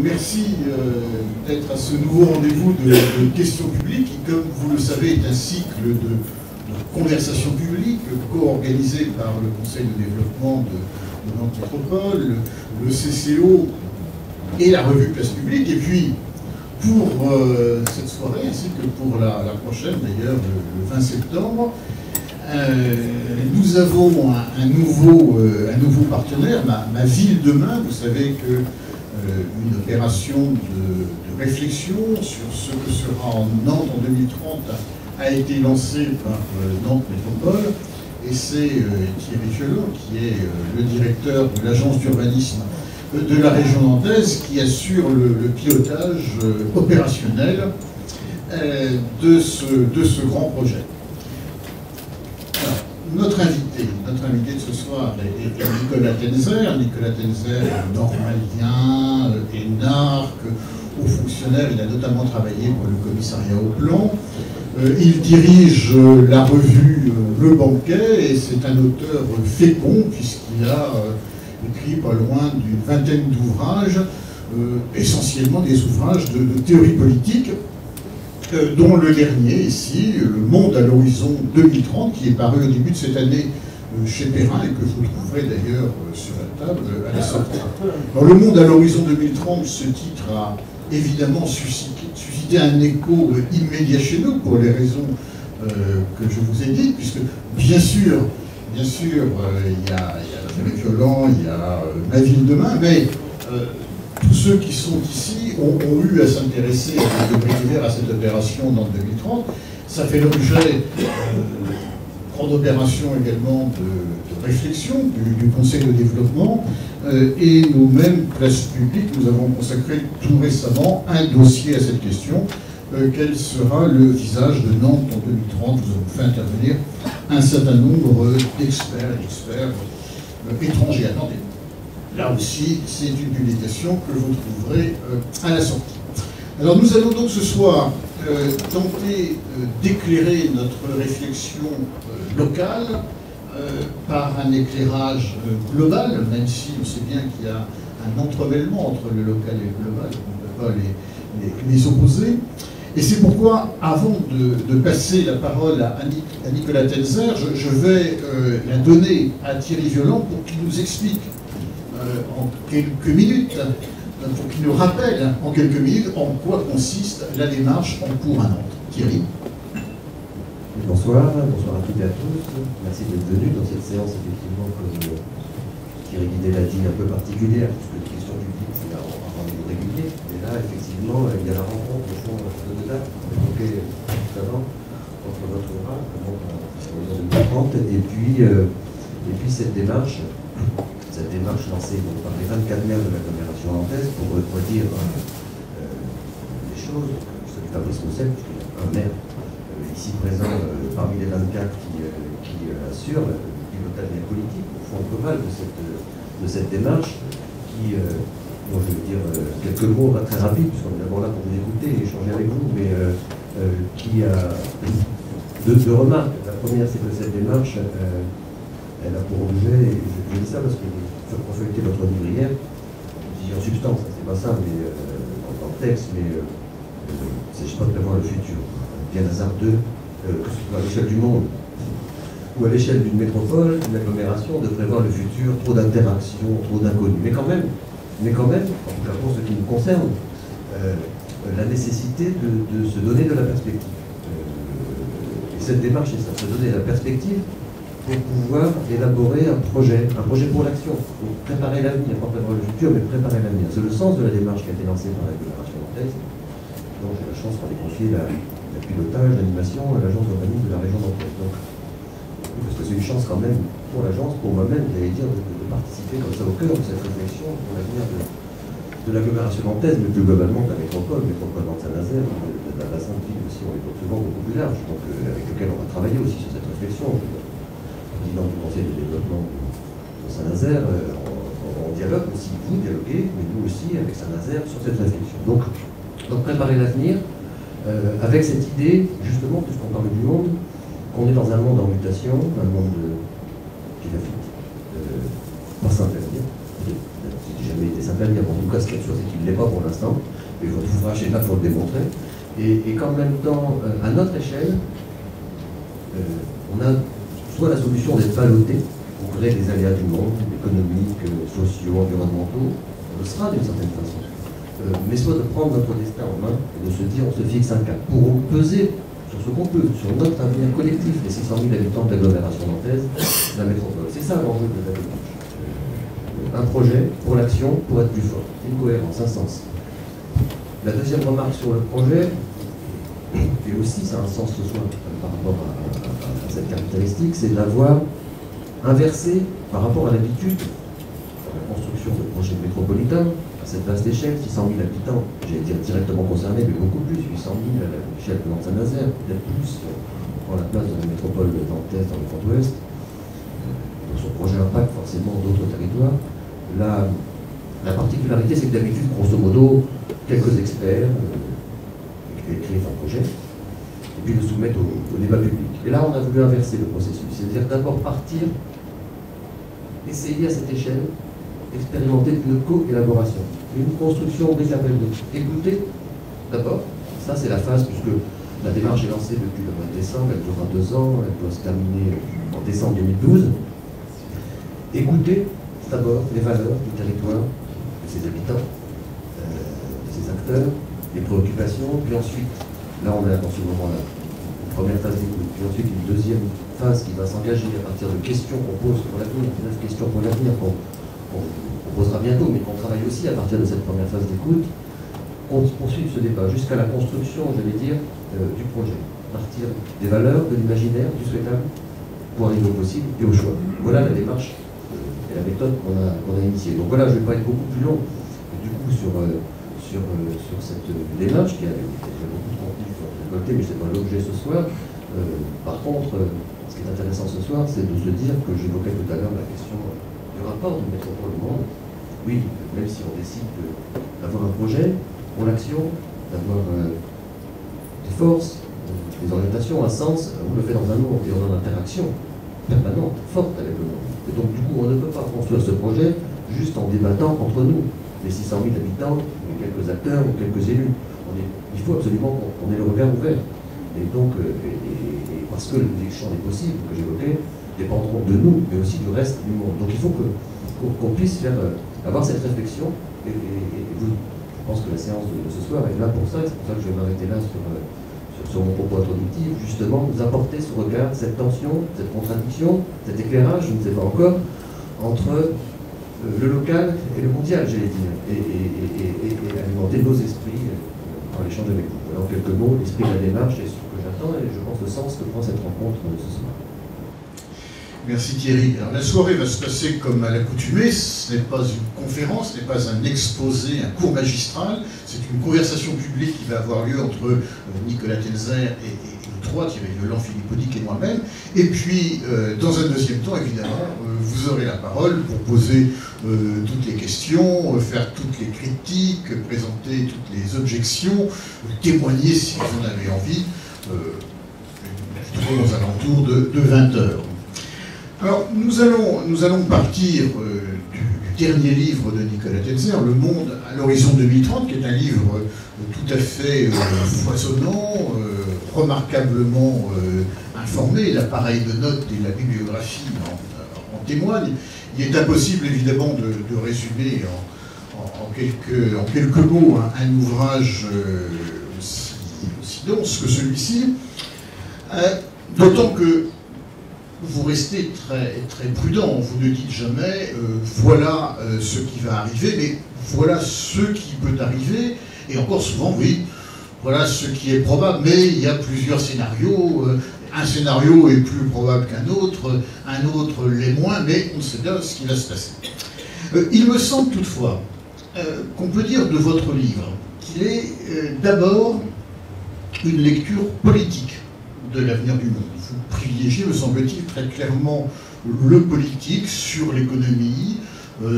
Merci d'être à ce nouveau rendez-vous de questions publiques qui, comme vous le savez, est un cycle de conversations publiques co-organisé par le Conseil de développement de Nantes Métropole, le CCO et la revue Place Publique. Et puis, pour cette soirée, ainsi que pour la prochaine, d'ailleurs, le 20 septembre, nous avons un nouveau partenaire, ma ville demain. Vous savez que une opération de réflexion sur ce que sera en Nantes en 2030 a été lancée par Nantes Métropole, et c'est Thierry Violon, qui est le directeur de l'agence d'urbanisme de la région nantaise, qui assure le pilotage opérationnel de ce grand projet. Alors, notre invité de ce soir est Nicolas Tenzer. Nicolas Tenzer, normalien, énarque, haut fonctionnaire. Il a notamment travaillé pour le commissariat au plan. Il dirige la revue Le Banquet, et c'est un auteur fécond, puisqu'il a écrit pas loin d'une vingtaine d'ouvrages, essentiellement des ouvrages de théorie politique, dont le dernier ici, Le Monde à l'horizon 2030, qui est paru au début de cette année chez Perrin, et que vous trouverez d'ailleurs sur la table à la sortie. Alors, Le Monde à l'horizon 2030, ce titre a évidemment suscité un écho immédiat chez nous, pour les raisons que je vous ai dites, puisque bien sûr, il y a Thierry Violent, il y a Ma ville demain, mais tous ceux qui sont ici ont eu à s'intéresser de près divers à cette opération dans 2030. Ça fait l'objet grande opération également de réflexion du Conseil de développement, et nous-mêmes, Place Publique, nous avons consacré tout récemment un dossier à cette question. Quel sera le visage de Nantes en 2030? Nous avons fait intervenir un certain nombre d'experts et d'experts étrangers. Attendez, là aussi, c'est une publication que vous trouverez à la sortie. Alors nous allons donc ce soir tenter d'éclairer notre réflexion locale par un éclairage global, même si on sait bien qu'il y a un entremêlement entre le local et le global, on ne peut pas les opposer. Et c'est pourquoi, avant de passer la parole à Nicolas Tenzer, je vais la donner à Thierry Violent pour qu'il nous explique en quelques minutes, pour qu'il nous rappelle en quelques minutes en quoi consiste la démarche en cours à Nantes. Thierry. Bonsoir à toutes et à tous. Merci d'être venus dans cette séance, effectivement, comme Thierry Guidet l'a dit, un peu particulière, puisque les questions publiques, c'est un rendez-vous régulier. Et là, effectivement, il y a la rencontre, au fond, de deux dates, évoquée tout à l'heure, entre votre ouvrage, en 2030, et puis cette démarche lancée donc, par les 24 maires de l'agglomération nantaise pour redire les choses. Je salue Fabrice Moussel, puisqu'il y a un maire ici présent parmi les 24 qui assure le pilotage des politiques, au fond global de cette démarche, qui, bon, je vais dire quelques mots très rapides, puisqu'on est d'abord là pour vous écouter et échanger avec vous, mais qui a deux remarques. La première, c'est que cette démarche, elle a pour objet, et je dis ça parce que pour feuilleter votre livre hier, je dis en substance, c'est pas ça, mais en texte, mais il ne s'agit pas de prévoir le futur. Bien hasardeux, que ce soit à l'échelle du monde ou à l'échelle d'une métropole, d'une agglomération, de prévoir le futur, trop d'interactions, trop d'inconnus. Mais quand même, en tout cas pour ce qui nous concerne, la nécessité de se donner de la perspective. Et cette démarche, c'est ça, se donner la perspective pour pouvoir élaborer un projet pour l'action, pour préparer l'avenir, pas prévoir le futur, mais préparer l'avenir. C'est le sens de la démarche qui a été lancée par l'agglomération nantaise. Donc j'ai la chance qu'on ait confié la pilotage, l'animation à l'agence d'urbanisme de la région nantaise. Donc, parce que c'est une chance quand même pour l'agence, pour moi-même, j'allais dire, de participer comme ça au cœur de cette réflexion pour l'avenir de l'agglomération nantaise, mais plus globalement de la métropole Nantes-Saint-Nazaire, d'un bassin de ville aussi, on est souvent beaucoup plus large, donc avec lequel on va travailler aussi sur cette réflexion. Président du Conseil de développement de Saint-Nazaire, on dialogue aussi, vous dialoguez, mais nous aussi avec Saint-Nazaire sur cette réflexion. Donc préparer l'avenir avec cette idée, justement, puisqu'on parle du monde, qu'on est dans un monde en mutation, un monde qui va vite, pas simple à dire, si jamais avait été simple à dire. En tout cas, ce qui est sûr, c'est qu'il ne l'est pas pour l'instant, mais votre ouvrage est là pour le démontrer. Et qu'en même temps, à notre échelle, on a soit la solution d'être ballotté au gré des aléas du monde, économiques, sociaux, environnementaux, on le sera d'une certaine façon. Mais soit de prendre notre destin en main et de se dire on se fixe un cap pour peser sur ce qu'on peut, sur notre avenir collectif, les 600 000 habitants de l'agglomération nantaise, de la métropole. C'est ça l'enjeu de la démarche. Un projet pour l'action, pour être plus fort. Une cohérence, un sens. La deuxième remarque sur le projet, et aussi ça a un sens ce soir par rapport à cette caractéristique, c'est d'avoir inversé par rapport à l'habitude, la construction de projets métropolitains, à cette vaste échelle, 600 000 habitants, j'ai été directement concerné, mais beaucoup plus, 800 000 à l'échelle de Nantes-Saint-Nazaire, peut-être plus, on prend la place de la métropole de Nantes dans le Grand Ouest, donc son projet impacte forcément d'autres territoires. La particularité, c'est que d'habitude, grosso modo, quelques experts écrivent un projet, et puis le soumettent au débat public. Et là, on a voulu inverser le processus, c'est-à-dire d'abord partir, essayer à cette échelle, expérimenter une co-élaboration, une construction des appels d'offres. Écouter, d'abord, ça c'est la phase, puisque la démarche est lancée depuis le mois de décembre, elle durera 2 ans, elle doit se terminer en décembre 2012. Écouter, d'abord, les valeurs du territoire, de ses habitants, de ses acteurs, les préoccupations, puis ensuite, là on est dans ce moment-là, une première phase d'écoute, puis ensuite une deuxième phase qui va s'engager à partir de questions qu'on pose pour l'avenir, 9 questions pour l'avenir qu'on posera bientôt, mais qu'on travaille aussi à partir de cette première phase d'écoute, qu'on poursuive ce débat jusqu'à la construction, j'allais dire, du projet. Partir des valeurs, de l'imaginaire, du souhaitable, pour arriver au possible et au choix. Voilà la démarche et la méthode qu'on a initiée. Donc voilà, je ne vais pas être beaucoup plus long, du coup, sur cette démarche qui a beaucoup de contenu sur le côté, mais ce n'est pas l'objet ce soir. Par contre, ce qui est intéressant ce soir, c'est de se dire que j'évoquais tout à l'heure la question du rapport de métropole au monde. Oui, même si on décide d'avoir un projet pour l'action, d'avoir des forces, des orientations, un sens, on le fait dans un monde et on a une interaction permanente, forte avec le monde. Et donc du coup, on ne peut pas construire ce projet juste en débattant entre nous, les 600 000 habitants, ou quelques acteurs, ou quelques élus. Il faut absolument qu'on ait le regard ouvert. Et donc, parce que les champs des possibles que j'évoquais dépendront de nous, mais aussi du reste du monde. Donc il faut qu'on puisse avoir cette réflexion. Et je pense que la séance de ce soir est là pour ça. C'est pour ça que je vais m'arrêter là sur mon propos introductif, justement, vous apporter ce regard, cette tension, cette contradiction, cet éclairage, je ne sais pas encore, entre le local et le mondial, j'allais dire, et alimenter nos esprits en échange avec vous. Alors, en quelques mots, l'esprit de la démarche est ce que j'attends et je pense le sens que prend cette rencontre ce soir. Merci Thierry. Alors, la soirée va se passer comme à l'accoutumée. Ce n'est pas une conférence, ce n'est pas un exposé, un cours magistral. C'est une conversation publique qui va avoir lieu entre Nicolas Telzer et nous trois, Thierry Leland, Philippe Audic et moi-même. Et puis, dans un deuxième temps, évidemment, vous aurez la parole pour poser toutes les questions, faire toutes les critiques, présenter toutes les objections, témoigner si vous en avez envie, aux alentours de 20 heures. Alors, nous allons partir du dernier livre de Nicolas Telzer, Le Monde à l'horizon 2030, qui est un livre tout à fait foisonnant, remarquablement informé. L'appareil de notes et la bibliographie en témoignent. Il est impossible, évidemment, de résumer en quelques mots un ouvrage aussi dense que celui-ci, d'autant que vous restez très prudent, vous ne dites jamais voilà ce qui va arriver, mais voilà ce qui peut arriver, et encore souvent, oui, voilà ce qui est probable, mais il y a plusieurs scénarios, un scénario est plus probable qu'un autre l'est moins, mais on sait bien ce qui va se passer. Il me semble toutefois qu'on peut dire de votre livre qu'il est d'abord une lecture politique de l'avenir du monde. Vous privilégiez, me semble-t-il, très clairement le politique sur l'économie,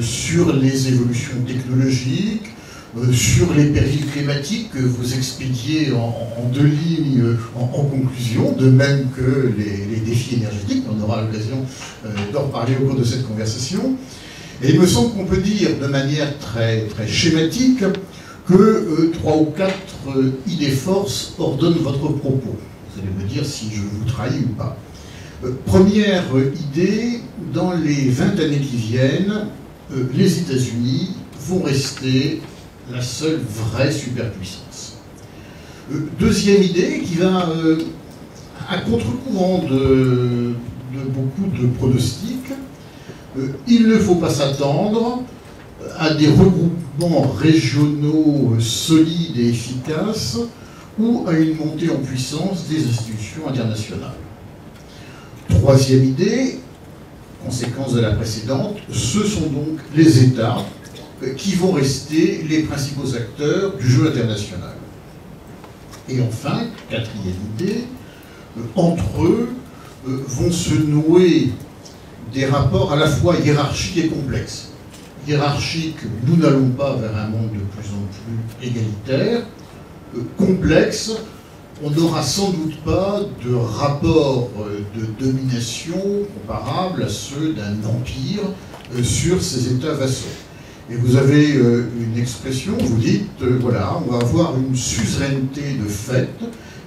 sur les évolutions technologiques, sur les périls climatiques que vous expédiez en 2 lignes en conclusion, de même que les défis énergétiques, on aura l'occasion d'en reparler au cours de cette conversation. Et il me semble qu'on peut dire de manière très, très schématique que 3 ou 4 idées forces ordonnent votre propos. Vous allez me dire si je vous trahis ou pas. Première idée, dans les 20 années qui viennent, les États-Unis vont rester la seule vraie superpuissance. Deuxième idée, qui va à contre-courant de beaucoup de pronostics, il ne faut pas s'attendre à des regroupements régionaux solides et efficaces ou à une montée en puissance des institutions internationales. Troisième idée, conséquence de la précédente, ce sont donc les États qui vont rester les principaux acteurs du jeu international. Et enfin, quatrième idée, entre eux vont se nouer des rapports à la fois hiérarchiques et complexes. Hiérarchique, nous n'allons pas vers un monde de plus en plus égalitaire. Complexe, on n'aura sans doute pas de rapport de domination comparable à ceux d'un empire sur ces États vassaux. Et vous avez une expression, vous dites, voilà, on va avoir une suzeraineté de fait,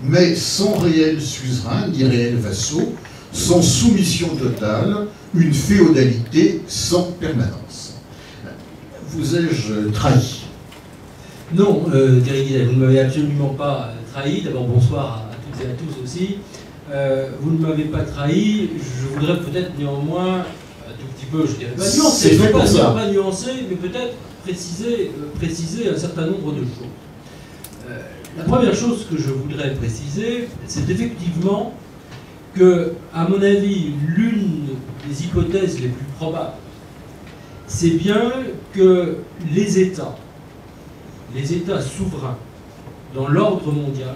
mais sans réel suzerain ni réel vassaux, sans soumission totale, une féodalité sans permanence. Vous ai-je trahi? Non, Thierry Guidel, vous ne m'avez absolument pas trahi. D'abord, bonsoir à toutes et à tous aussi. Vous ne m'avez pas trahi. Je voudrais peut-être néanmoins, un tout petit peu, je dirais pas nuancer, non pas nuancer, mais peut-être préciser un certain nombre de choses. La première chose que je voudrais préciser, c'est effectivement que, à mon avis, l'une des hypothèses les plus probables, c'est bien que les États souverains dans l'ordre mondial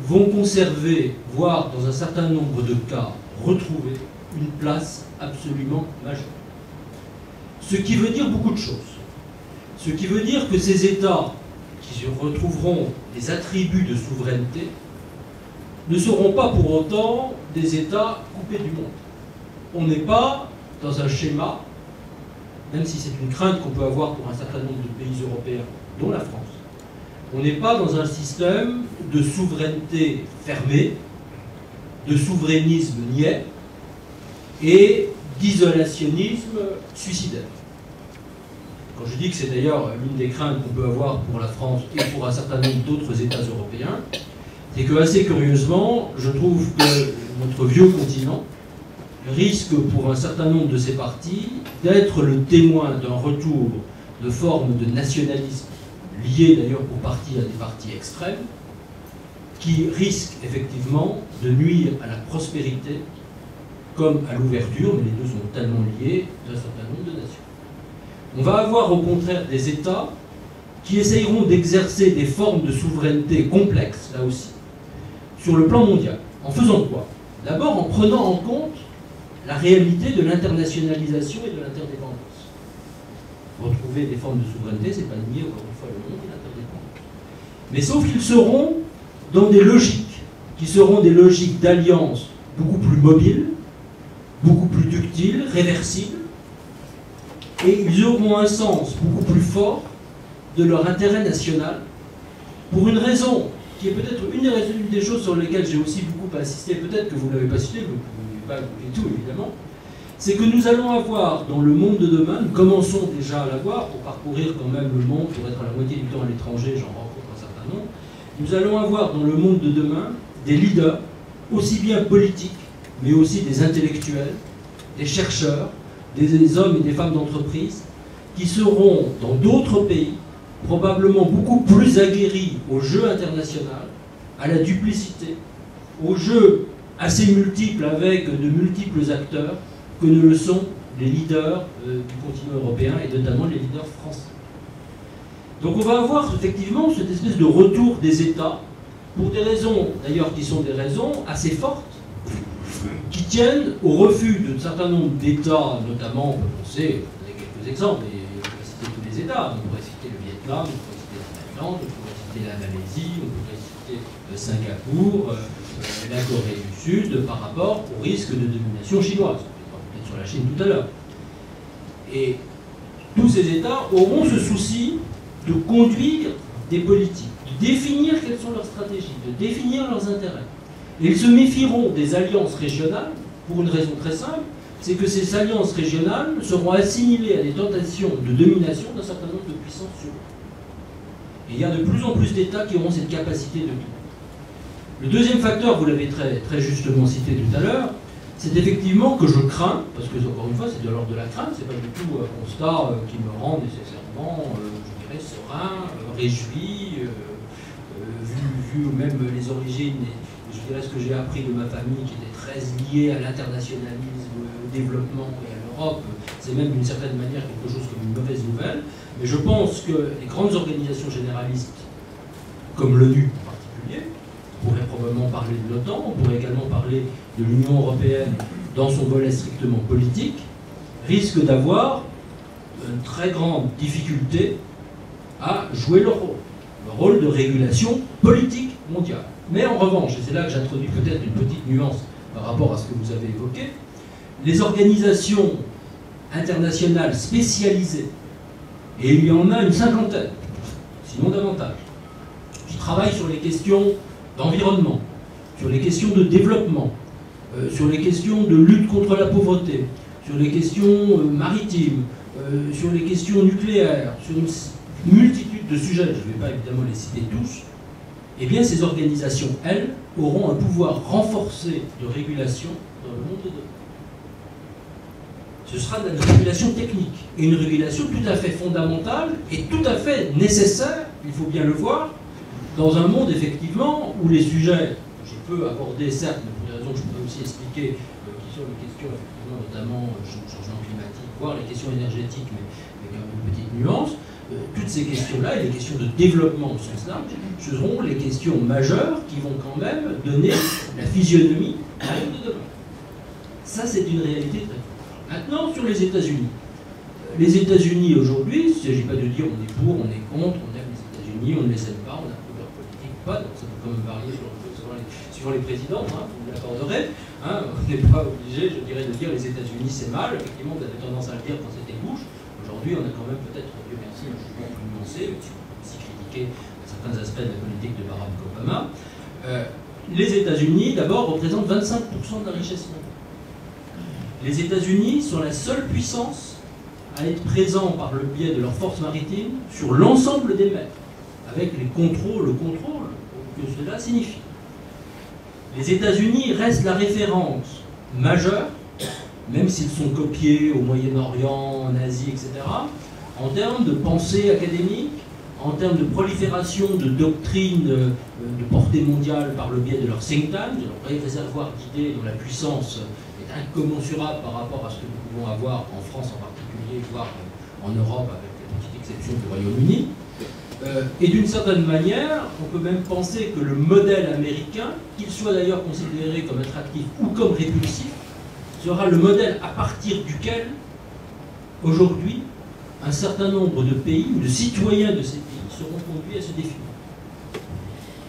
vont conserver, voire dans un certain nombre de cas, retrouver une place absolument majeure. Ce qui veut dire beaucoup de choses. Ce qui veut dire que ces États qui retrouveront des attributs de souveraineté ne seront pas pour autant des États coupés du monde. On n'est pas dans un schéma, même si c'est une crainte qu'on peut avoir pour un certain nombre de pays européens, dont la France. On n'est pas dans un système de souveraineté fermée, de souverainisme niais et d'isolationnisme suicidaire. Quand je dis que c'est d'ailleurs l'une des craintes qu'on peut avoir pour la France et pour un certain nombre d'autres États européens, c'est que assez curieusement, je trouve que notre vieux continent risque pour un certain nombre de ses partis d'être le témoin d'un retour de formes de nationalisme liées d'ailleurs pour partie à des partis extrêmes qui risquent effectivement de nuire à la prospérité comme à l'ouverture, mais les deux sont tellement liés, d'un certain nombre de nations. On va avoir au contraire des États qui essayeront d'exercer des formes de souveraineté complexes, là aussi, sur le plan mondial. En faisant quoi? D'abord en prenant en compte la réalité de l'internationalisation et de l'interdépendance. Retrouver des formes de souveraineté, c'est pas nier encore une fois le monde et l'interdépendance. Mais sauf qu'ils seront dans des logiques, qui seront des logiques d'alliance beaucoup plus mobiles, beaucoup plus ductiles, réversibles, et ils auront un sens beaucoup plus fort de leur intérêt national, pour une raison qui est peut-être une des choses sur lesquelles j'ai aussi beaucoup insisté, peut-être que vous ne l'avez pas cité, vous ne pouvez pas oublier tout évidemment, c'est que nous allons avoir dans le monde de demain, nous commençons déjà à l'avoir, pour parcourir quand même le monde, pour être à la moitié du temps à l'étranger, j'en rencontre un certain nombre, nous allons avoir dans le monde de demain des leaders, aussi bien politiques, mais aussi des intellectuels, des chercheurs, des hommes et des femmes d'entreprise, qui seront dans d'autres pays, probablement beaucoup plus aguerris au jeu international, à la duplicité, au jeu assez multiple avec de multiples acteurs, que ne le sont les leaders du continent européen et notamment les leaders français. Donc on va avoir effectivement cette espèce de retour des États, pour des raisons d'ailleurs qui sont des raisons assez fortes, qui tiennent au refus d'un certain nombre d'États, notamment, on peut penser, vous avez quelques exemples, et on pourrait citer tous les États, on pourrait citer le Vietnam, on pourrait citer la Thaïlande, on pourrait citer la Malaisie, on pourrait citer Singapour, la Corée du Sud, par rapport au risque de domination chinoise. On peut peut-être sur la Chine tout à l'heure. Et tous ces États auront ce souci de conduire des politiques, de définir quelles sont leurs stratégies, de définir leurs intérêts. Et ils se méfieront des alliances régionales pour une raison très simple, c'est que ces alliances régionales seront assimilées à des tentations de domination d'un certain nombre de puissances sur eux. Et il y a de plus en plus d'États qui auront cette capacité de dominer. Le deuxième facteur, vous l'avez très justement cité tout à l'heure, c'est effectivement que je crains, parce que encore une fois c'est de l'ordre de la crainte, c'est pas du tout un constat qui me rend nécessairement, je dirais, serein, réjoui, vu même les origines, et je dirais ce que j'ai appris de ma famille qui était très liée à l'internationalisme, au développement et à l'Europe, c'est même d'une certaine manière quelque chose comme une mauvaise nouvelle, mais je pense que les grandes organisations généralistes, comme l'ONU en particulier, on pourrait probablement parler de l'OTAN, on pourrait également parler de l'Union européenne dans son volet strictement politique, risquent d'avoir une très grande difficulté à jouer leur rôle de régulation politique mondiale. Mais en revanche, et c'est là que j'introduis peut-être une petite nuance par rapport à ce que vous avez évoqué, les organisations internationales spécialisées, et il y en a une cinquantaine, sinon davantage, qui travaillent sur les questions d'environnement, sur les questions de développement, sur les questions de lutte contre la pauvreté, sur les questions maritimes, sur les questions nucléaires, sur une multitude de sujets, je ne vais pas évidemment les citer tous, eh bien ces organisations, elles, auront un pouvoir renforcé de régulation dans le monde de demain. Ce sera de la régulation technique, et une régulation tout à fait fondamentale et tout à fait nécessaire, il faut bien le voir, dans un monde effectivement où les sujets, je peux aborder certes, mais pour des raisons que je peux aussi expliquer, qui sont les questions effectivement notamment changement climatique, voire les questions énergétiques, mais avec une petite nuance, toutes ces questions-là et les questions de développement au sens large, ce seront les questions majeures qui vont quand même donner la physionomie à monde de demain. Ça, c'est une réalité très forte. Maintenant, sur les États-Unis. Les États-Unis aujourd'hui, il ne s'agit pas de dire on est pour, on est contre, on aime les États-Unis, on ne les aime pas, on approuve leur politique ou pas, donc ça peut quand même varier suivant les présidents, hein, vous l'accorderez. Hein, on n'est pas obligé, je dirais, de dire les États-Unis c'est mal. Effectivement, vous avez tendance à le dire quand c'était Bush. Aujourd'hui, on a quand même peut-être, Dieu merci, un jugement plus nuancé, même si on peut aussi critiquer certains aspects de la politique de Barack Obama. Les États-Unis, d'abord, représentent 25% de la richesse mondiale. Les États-Unis sont la seule puissance à être présent par le biais de leurs forces maritimes sur l'ensemble des mers, avec le contrôle que cela signifie. Les États-Unis restent la référence majeure, même s'ils sont copiés au Moyen-Orient, en Asie, etc., en termes de pensée académique, en termes de prolifération de doctrines de portée mondiale par le biais de leur think tank, de leur réservoir d'idées dont la puissance est incommensurable par rapport à ce que nous pouvons avoir en France en particulier, voire en Europe avec la petite exception du Royaume-Uni. Et d'une certaine manière, on peut même penser que le modèle américain, qu'il soit d'ailleurs considéré comme attractif ou comme répulsif, sera le modèle à partir duquel, aujourd'hui, un certain nombre de pays, ou de citoyens de ces pays, seront conduits à se définir.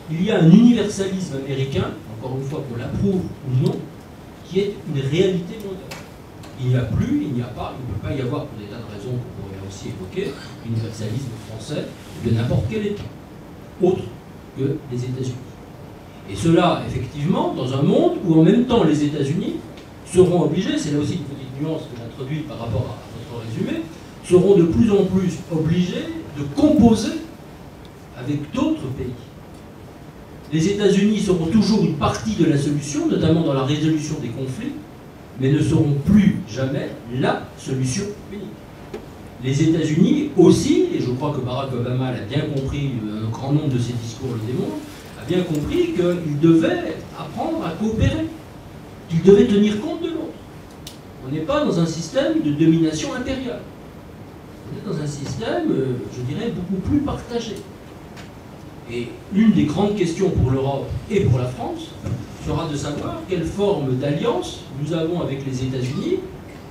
Il y a un universalisme américain, encore une fois qu'on l'approuve ou non, qui est une réalité mondiale. Il n'y a plus, il n'y a pas, il ne peut pas y avoir, pour des tas de raisons qu'on pourrait aussi évoquer, l'universalisme français de n'importe quel État, autre que les États-Unis. Et cela, effectivement, dans un monde où en même temps les États-Unis seront obligés, c'est là aussi une petite nuance que j'introduis par rapport à votre résumé, seront de plus en plus obligés de composer avec d'autres pays. Les États-Unis seront toujours une partie de la solution, notamment dans la résolution des conflits, mais ne seront plus jamais la solution unique. Les États-Unis aussi, et je crois que Barack Obama l'a bien compris, un grand nombre de ses discours le démontrent, a bien compris qu'il devait apprendre à coopérer, qu'il devait tenir compte de l'autre. On n'est pas dans un système de domination impériale. On est dans un système, je dirais, beaucoup plus partagé. Et l'une des grandes questions pour l'Europe et pour la France sera de savoir quelle forme d'alliance nous avons avec les États-Unis,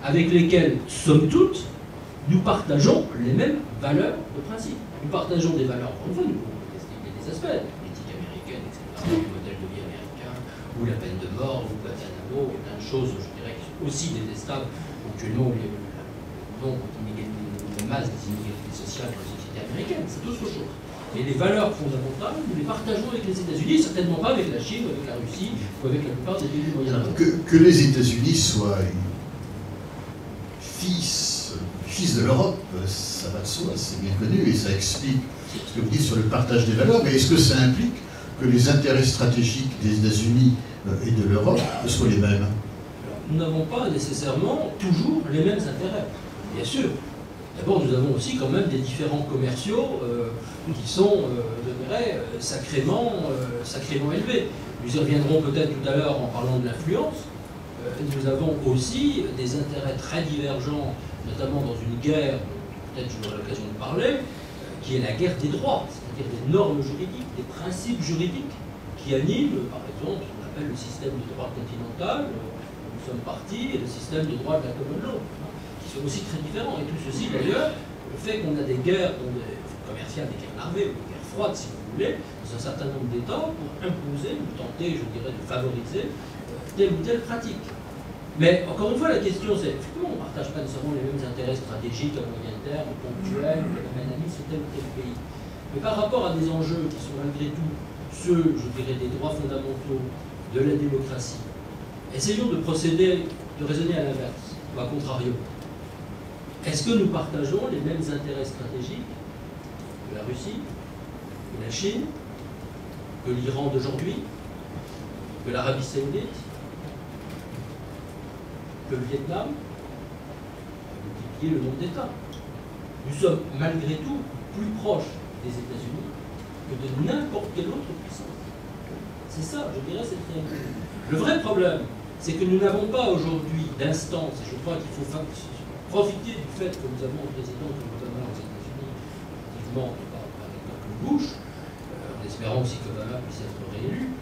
avec lesquels, somme toute, nous partageons les mêmes valeurs de principe. Nous partageons des valeurs, encore une fois, nous pouvons contester des aspects, l'éthique américaine, etc., le modèle de vie américain, ou la peine de mort, ou Guantanamo, plein de choses, je dirais, qui sont aussi détestables, actuellement, où il y a une la masse des inégalités sociales de la société américaine, c'est autre chose. Mais les valeurs fondamentales, nous les partageons avec les États-Unis, certainement pas avec la Chine, ou avec la Russie, ou avec la plupart des pays du Moyen-Orient. Que les États-Unis soient fils de l'Europe, ça va de soi, c'est bien connu, et ça explique ce que vous dites sur le partage des valeurs, mais est-ce que ça implique que les intérêts stratégiques des États-Unis et de l'Europe soient les mêmes? Nous n'avons pas nécessairement toujours les mêmes intérêts, bien sûr. D'abord, nous avons aussi quand même des différends commerciaux qui sont, je dirais, sacrément élevés. Nous y reviendrons peut-être tout à l'heure en parlant de l'influence. Nous avons aussi des intérêts très divergents, notamment dans une guerre, peut-être j'aurai l'occasion de parler, qui est la guerre des droits, c'est-à-dire des normes juridiques, des principes juridiques qui animent, par exemple, ce qu'on appelle le système de droit continental, nous sommes partis, et le système de droit de la common law, qui sont aussi très différents. Et tout ceci, d'ailleurs, le fait qu'on a des guerres commerciales, des guerres larvées, ou des guerres froides, si vous voulez, dans un certain nombre d'États, pour imposer, ou tenter, je dirais, de favoriser telle ou telle pratique. Mais encore une fois, la question c'est, effectivement, on ne partage pas nécessairement les mêmes intérêts stratégiques à moyen terme, ponctuels, la même analyse sur tel ou tel pays. Mais par rapport à des enjeux qui sont malgré tout ceux, je dirais, des droits fondamentaux de la démocratie, essayons de procéder, de raisonner à l'inverse, ou à contrario. Est-ce que nous partageons les mêmes intérêts stratégiques que la Russie, que la Chine, que l'Iran d'aujourd'hui, que l'Arabie Saoudite, que le Vietnam, multiplier le nombre d'États. Nous sommes malgré tout plus proches des États-Unis que de n'importe quelle autre puissance. C'est ça, je dirais, cette réalité. Le vrai problème, c'est que nous n'avons pas aujourd'hui d'instance, et je crois qu'il faut profiter du fait que nous avons un président comme Obama aux États-Unis, effectivement, par exemple Bush, en espérant aussi qu'Obama puisse être réélu.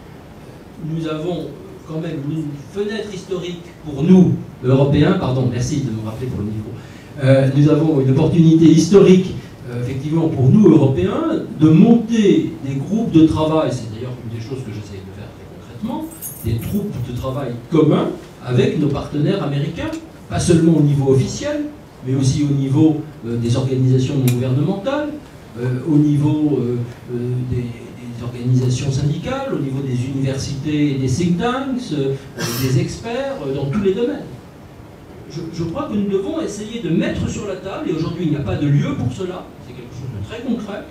Nous avons quand même une fenêtre historique pour nous, Européens, pardon, merci de me rappeler pour le micro, nous avons une opportunité historique, effectivement, pour nous, Européens, de monter des groupes de travail, c'est d'ailleurs une des choses que j'essaie de faire très concrètement, des troupes de travail communs avec nos partenaires américains, pas seulement au niveau officiel, mais aussi au niveau des organisations non gouvernementales, au niveau des organisations syndicales, au niveau des universités et des think tanks, des experts, dans tous les domaines. Je crois que nous devons essayer de mettre sur la table, et aujourd'hui il n'y a pas de lieu pour cela, c'est quelque chose de très concret,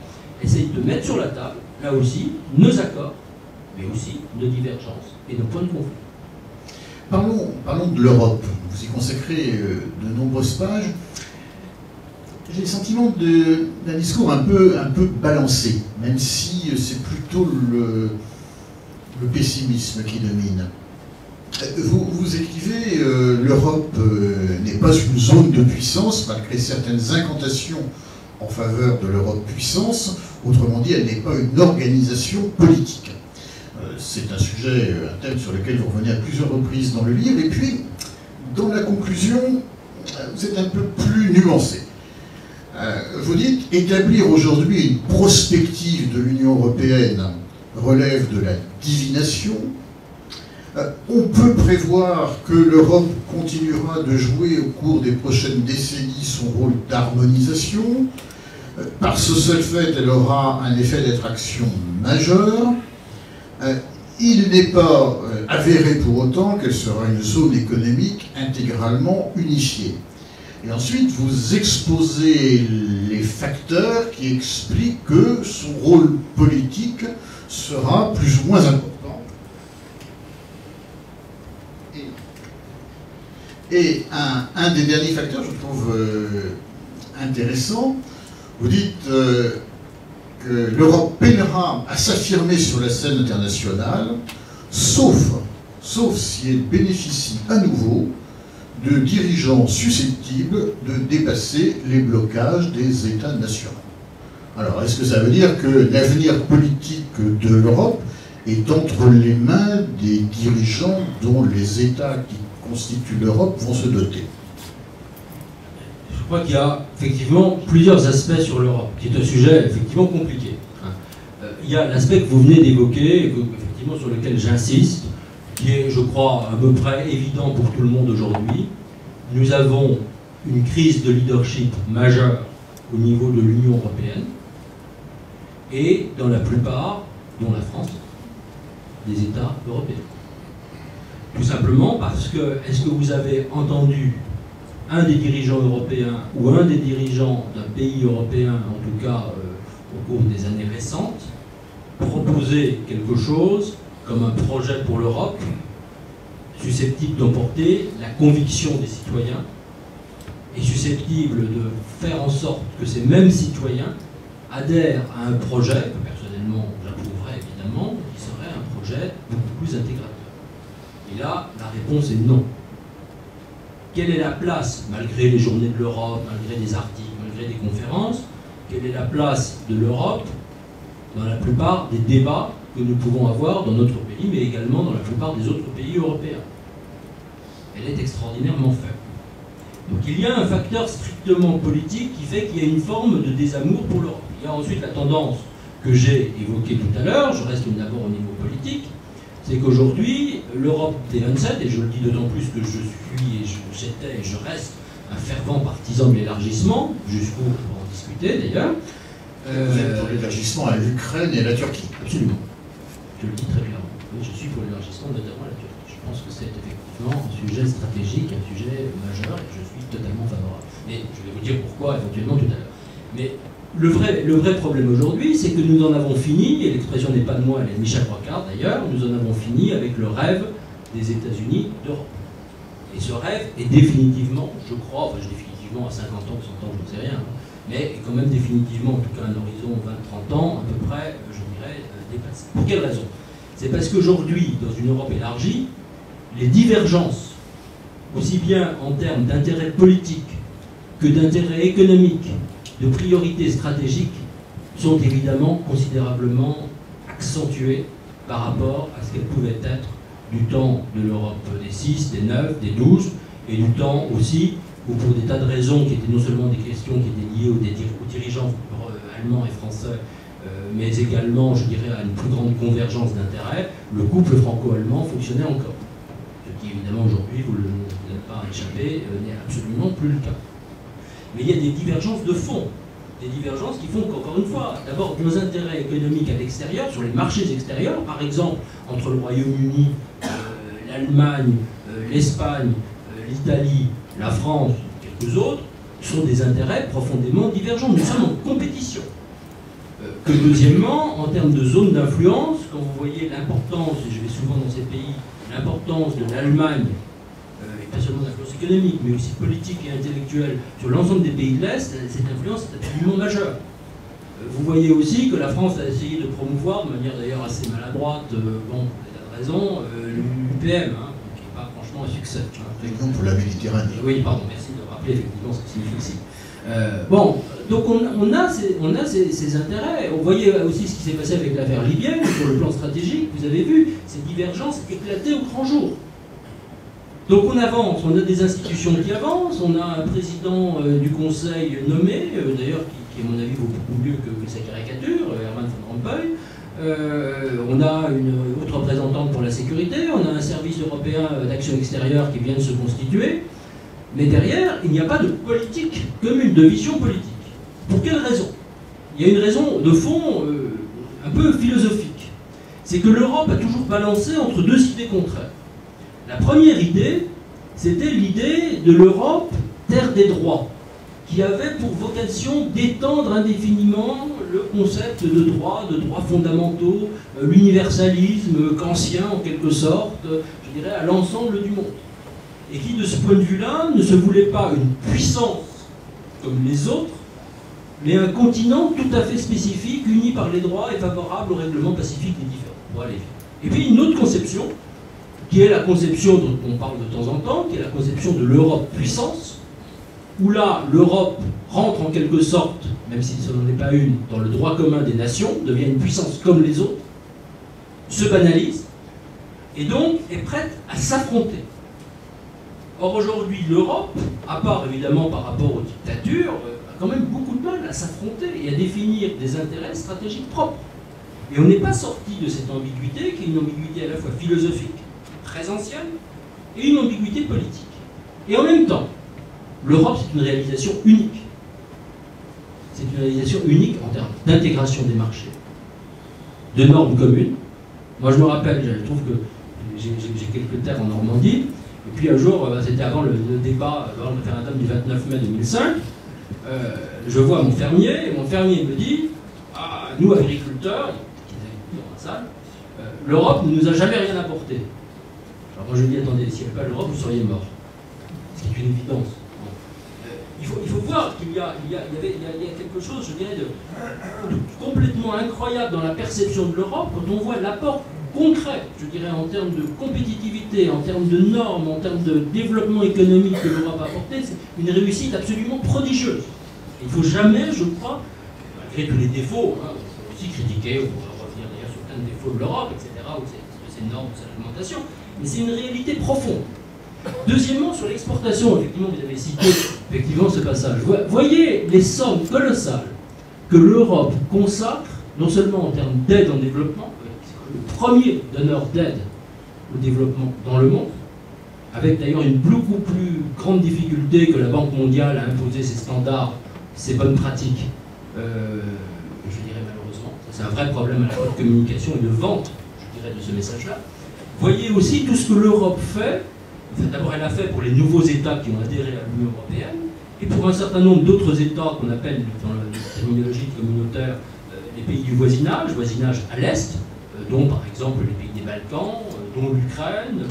essayer de mettre sur la table, là aussi, nos accords, mais aussi nos divergences et nos points de conflit. Parlons de l'Europe. Vous y consacrez de nombreuses pages. J'ai le sentiment d'un discours un peu balancé, même si c'est plutôt le pessimisme qui domine. Vous écrivez l'Europe n'est pas une zone de puissance, malgré certaines incantations en faveur de l'Europe puissance. Autrement dit, elle n'est pas une organisation politique. C'est un sujet, un thème sur lequel vous revenez à plusieurs reprises dans le livre. Et puis, dans la conclusion, vous êtes un peu plus nuancé. Vous dites, établir aujourd'hui une prospective de l'Union européenne relève de la divination. On peut prévoir que l'Europe continuera de jouer au cours des prochaines décennies son rôle d'harmonisation. Par ce seul fait, elle aura un effet d'attraction majeur. Il n'est pas avéré pour autant qu'elle sera une zone économique intégralement unifiée. Et ensuite, vous exposez les facteurs qui expliquent que son rôle politique sera plus ou moins important. Et un des derniers facteurs, je trouve intéressant, vous dites que l'Europe peinera à s'affirmer sur la scène internationale, sauf si elle bénéficie à nouveau de dirigeants susceptibles de dépasser les blocages des États nationaux. Alors, est-ce que ça veut dire que l'avenir politique de l'Europe est entre les mains des dirigeants dont les États qui constituent l'Europe vont se doter? Je crois qu'il y a effectivement plusieurs aspects sur l'Europe, qui est un sujet effectivement compliqué. Il y a l'aspect que vous venez d'évoquer, effectivement sur lequel j'insiste, qui est, je crois, à peu près évident pour tout le monde aujourd'hui. Nous avons une crise de leadership majeure au niveau de l'Union européenne et dans la plupart, dont la France, des États européens. Tout simplement parce que, est-ce que vous avez entendu un des dirigeants européens ou un des dirigeants d'un pays européen, en tout cas au cours des années récentes, proposer quelque chose comme un projet pour l'Europe susceptible d'emporter la conviction des citoyens et susceptible de faire en sorte que ces mêmes citoyens adhèrent à un projet, que personnellement j'approuverais évidemment, qui serait un projet beaucoup plus intégrateur. Et là, la réponse est non. Quelle est la place, malgré les journées de l'Europe, malgré des articles, malgré des conférences, quelle est la place de l'Europe dans la plupart des débats que nous pouvons avoir dans notre pays, mais également dans la plupart des autres pays européens? Elle est extraordinairement faible. Donc il y a un facteur strictement politique qui fait qu'il y a une forme de désamour pour l'Europe. Il y a ensuite la tendance que j'ai évoquée tout à l'heure, je reste d'abord au niveau politique, c'est qu'aujourd'hui, l'Europe des 27, et je le dis d'autant plus que je suis, j'étais et je reste un fervent partisan de l'élargissement, jusqu'où on va en discuter d'ailleurs. Vous êtes pour l'élargissement à l'Ukraine et à la Turquie. Absolument. Je le dis très clairement. Oui, je suis pour l'élargissement, notamment à la Turquie. Je pense que c'est effectivement un sujet stratégique, un sujet majeur, et je suis totalement favorable. Mais je vais vous dire pourquoi éventuellement tout à l'heure. Mais le vrai problème aujourd'hui, c'est que nous en avons fini, et l'expression n'est pas de moi, elle est de Michel Rocard d'ailleurs, nous en avons fini avec le rêve des États-Unis d'Europe. Et ce rêve est définitivement, je crois, enfin définitivement à 50 ans, 100 ans, je ne sais rien, mais quand même définitivement, en tout cas à un horizon 20-30 ans, à peu près, je dirais, dépassé. Pour quelle raison? C'est parce qu'aujourd'hui, dans une Europe élargie, les divergences, aussi bien en termes d'intérêt politique que d'intérêt économique, de priorités stratégiques, sont évidemment considérablement accentuées par rapport à ce qu'elles pouvaient être du temps de l'Europe des 6, des 9, des 12, et du temps aussi où, pour des tas de raisons qui étaient non seulement des questions qui étaient liées aux dirigeants allemands et français, mais également, je dirais, à une plus grande convergence d'intérêts, le couple franco-allemand fonctionnait encore. Ce qui, évidemment, aujourd'hui, vous n'êtes pas échappé, n'est absolument plus le cas. Mais il y a des divergences de fond, des divergences qui font qu'encore une fois, d'abord, nos intérêts économiques à l'extérieur, sur les marchés extérieurs, par exemple, entre le Royaume-Uni, l'Allemagne, l'Espagne, l'Italie, la France, quelques autres, sont des intérêts profondément divergents. Nous sommes en compétition. Que deuxièmement, en termes de zone d'influence, quand vous voyez l'importance, et je vais souvent dans ces pays, l'importance de l'Allemagne, et pas seulement d'influence économique, mais aussi politique et intellectuelle, sur l'ensemble des pays de l'Est, cette influence est absolument majeure. Vous voyez aussi que la France a essayé de promouvoir, de manière d'ailleurs assez maladroite, bon, pour des tas de raisons, l'UPM, hein, qui n'est pas franchement un succès. Hein. Pour la Méditerranée. Oui, pardon, merci de rappeler effectivement ce que signifie ici. Bon, donc on a ces intérêts. On voyait aussi ce qui s'est passé avec l'affaire libyenne, sur le plan stratégique, vous avez vu ces divergences éclater au grand jour. Donc on avance, on a des institutions qui avancent, on a un président du Conseil nommé, d'ailleurs qui à mon avis vaut beaucoup mieux que sa caricature, Herman Van Rompuy. On a une autre représentante pour la sécurité, on a un service européen d'action extérieure qui vient de se constituer. Mais derrière, il n'y a pas de politique commune, de vision politique. Pour quelle raison? Il y a une raison de fond un peu philosophique. C'est que l'Europe a toujours balancé entre deux idées contraires. La première idée, c'était l'idée de l'Europe terre des droits, qui avait pour vocation d'étendre indéfiniment le concept de droits fondamentaux, l'universalisme kantien en quelque sorte, je dirais, à l'ensemble du monde. Et qui, de ce point de vue-là, ne se voulait pas une puissance comme les autres, mais un continent tout à fait spécifique, uni par les droits et favorable au règlement pacifique des différends. Bon, allez. Et puis une autre conception, qui est la conception dont on parle de temps en temps, qui est la conception de l'Europe puissance, où là, l'Europe rentre en quelque sorte, même si ce n'en est pas une, dans le droit commun des nations, devient une puissance comme les autres, se banalise, et donc est prête à s'affronter. Or aujourd'hui, l'Europe, à part évidemment par rapport aux dictatures, a quand même beaucoup de mal à s'affronter et à définir des intérêts stratégiques propres. Et on n'est pas sorti de cette ambiguïté, qui est une ambiguïté à la fois philosophique, très ancienne, et une ambiguïté politique. Et en même temps, l'Europe, c'est une réalisation unique. d'industrialisation unique en termes d'intégration des marchés, de normes communes. Moi, je me rappelle, je trouve que j'ai quelques terres en Normandie, et puis un jour, c'était avant le débat, avant le référendum du 29 mai 2005, je vois mon fermier, et mon fermier me dit, ah, nous, agriculteurs, qui étaient dans la salle, l'Europe ne nous a jamais rien apporté. Alors moi je lui dis, attendez, s'il n'y avait pas l'Europe, vous seriez morts. Ce qui est une évidence. Il faut voir qu'il y a quelque chose, je dirais, de complètement incroyable dans la perception de l'Europe quand on voit l'apport concret, je dirais, en termes de compétitivité, en termes de normes, en termes de développement économique que l'Europe a apporté. C'est une réussite absolument prodigieuse. Il ne faut jamais, je crois, malgré tous les défauts, hein, on peut aussi critiquer, on pourra revenir d'ailleurs sur plein de défauts de l'Europe, etc., ou ses normes, sa réglementation, mais c'est une réalité profonde. Deuxièmement, sur l'exportation, effectivement, vous avez cité effectivement ce passage. Voyez les sommes colossales que l'Europe consacre, non seulement en termes d'aide en développement, le premier donneur d'aide au développement dans le monde, avec d'ailleurs une beaucoup plus grande difficulté que la Banque mondiale à imposer ses standards, ses bonnes pratiques, je dirais malheureusement. C'est un vrai problème à la fois de communication et de vente, je dirais, de ce message-là. Voyez aussi tout ce que l'Europe fait. Enfin, d'abord, elle a fait pour les nouveaux États qui ont adhéré à l'Union européenne, et pour un certain nombre d'autres États qu'on appelle, dans la terminologie communautaire, les pays du voisinage à l'Est, dont par exemple les pays des Balkans, dont l'Ukraine,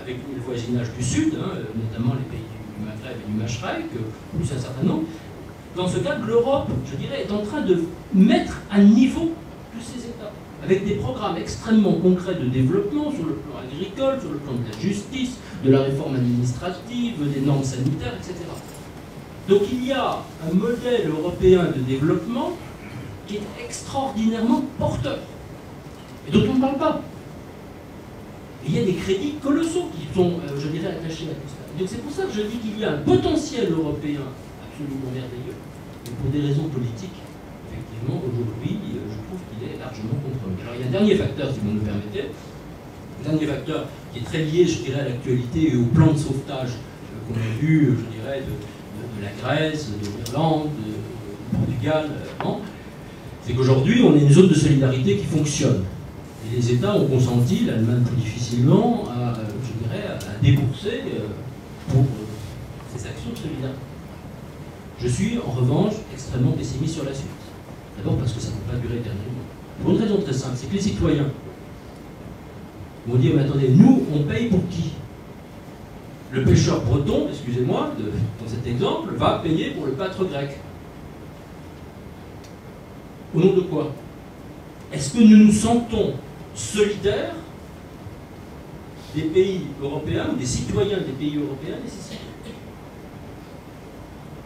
avec le voisinage du Sud, hein, notamment les pays du Maghreb et du Mashrek, plus un certain nombre. Dans ce cadre, l'Europe, je dirais, est en train de mettre à niveau tous ces États, avec des programmes extrêmement concrets de développement sur le plan agricole, sur le plan de la justice, de la réforme administrative, des normes sanitaires, etc. Donc il y a un modèle européen de développement qui est extraordinairement porteur, et dont on ne parle pas. Et il y a des crédits colossaux qui sont, je dirais, attachés à tout ça. Donc c'est pour ça que je dis qu'il y a un potentiel européen absolument merveilleux, mais pour des raisons politiques, effectivement, aujourd'hui, je trouve qu'il est largement compromis. Alors il y a un dernier facteur, si vous me le permettez, un dernier facteur qui est très lié, je dirais, à l'actualité et au plan de sauvetage qu'on a vu, je dirais, de la Grèce, de l'Irlande, du Portugal, c'est qu'aujourd'hui, on a une zone de solidarité qui fonctionne. Et les États ont consenti, l'Allemagne plus difficilement, je dirais, à débourser pour ces actions de solidarité. Je suis, en revanche, extrêmement pessimiste sur la suite. D'abord parce que ça ne peut pas durer éternellement. Pour une raison très simple, c'est que les citoyens vont dire, mais attendez, nous, on paye pour qui? Le pêcheur breton, excusez-moi, dans cet exemple, va payer pour le pâtre grec. Au nom de quoi? Est-ce que nous nous sentons solidaires des pays européens ou des citoyens des pays européens nécessités?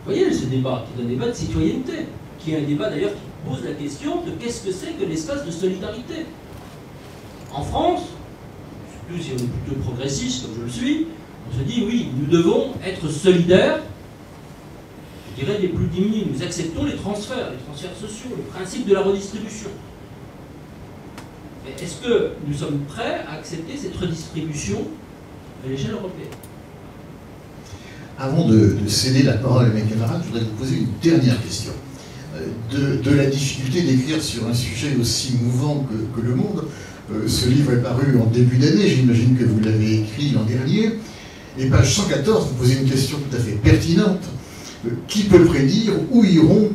Vous voyez ce débat, qui est un débat de citoyenneté, qui est un débat d'ailleurs qui pose la question de qu'est-ce que c'est que l'espace de solidarité. En France, surtout si on est plutôt progressiste comme je le suis, on se dit oui, nous devons être solidaires, je dirais, des plus démunis. Nous acceptons les transferts sociaux, le principe de la redistribution. Mais est-ce que nous sommes prêts à accepter cette redistribution à l'échelle européenne? Avant de céder la parole à mes camarades, je voudrais vous poser une dernière question. De la difficulté d'écrire sur un sujet aussi mouvant que le monde. Ce livre est paru en début d'année, j'imagine que vous l'avez écrit l'an dernier. Et page 114, vous posez une question tout à fait pertinente. Qui peut prédire où iront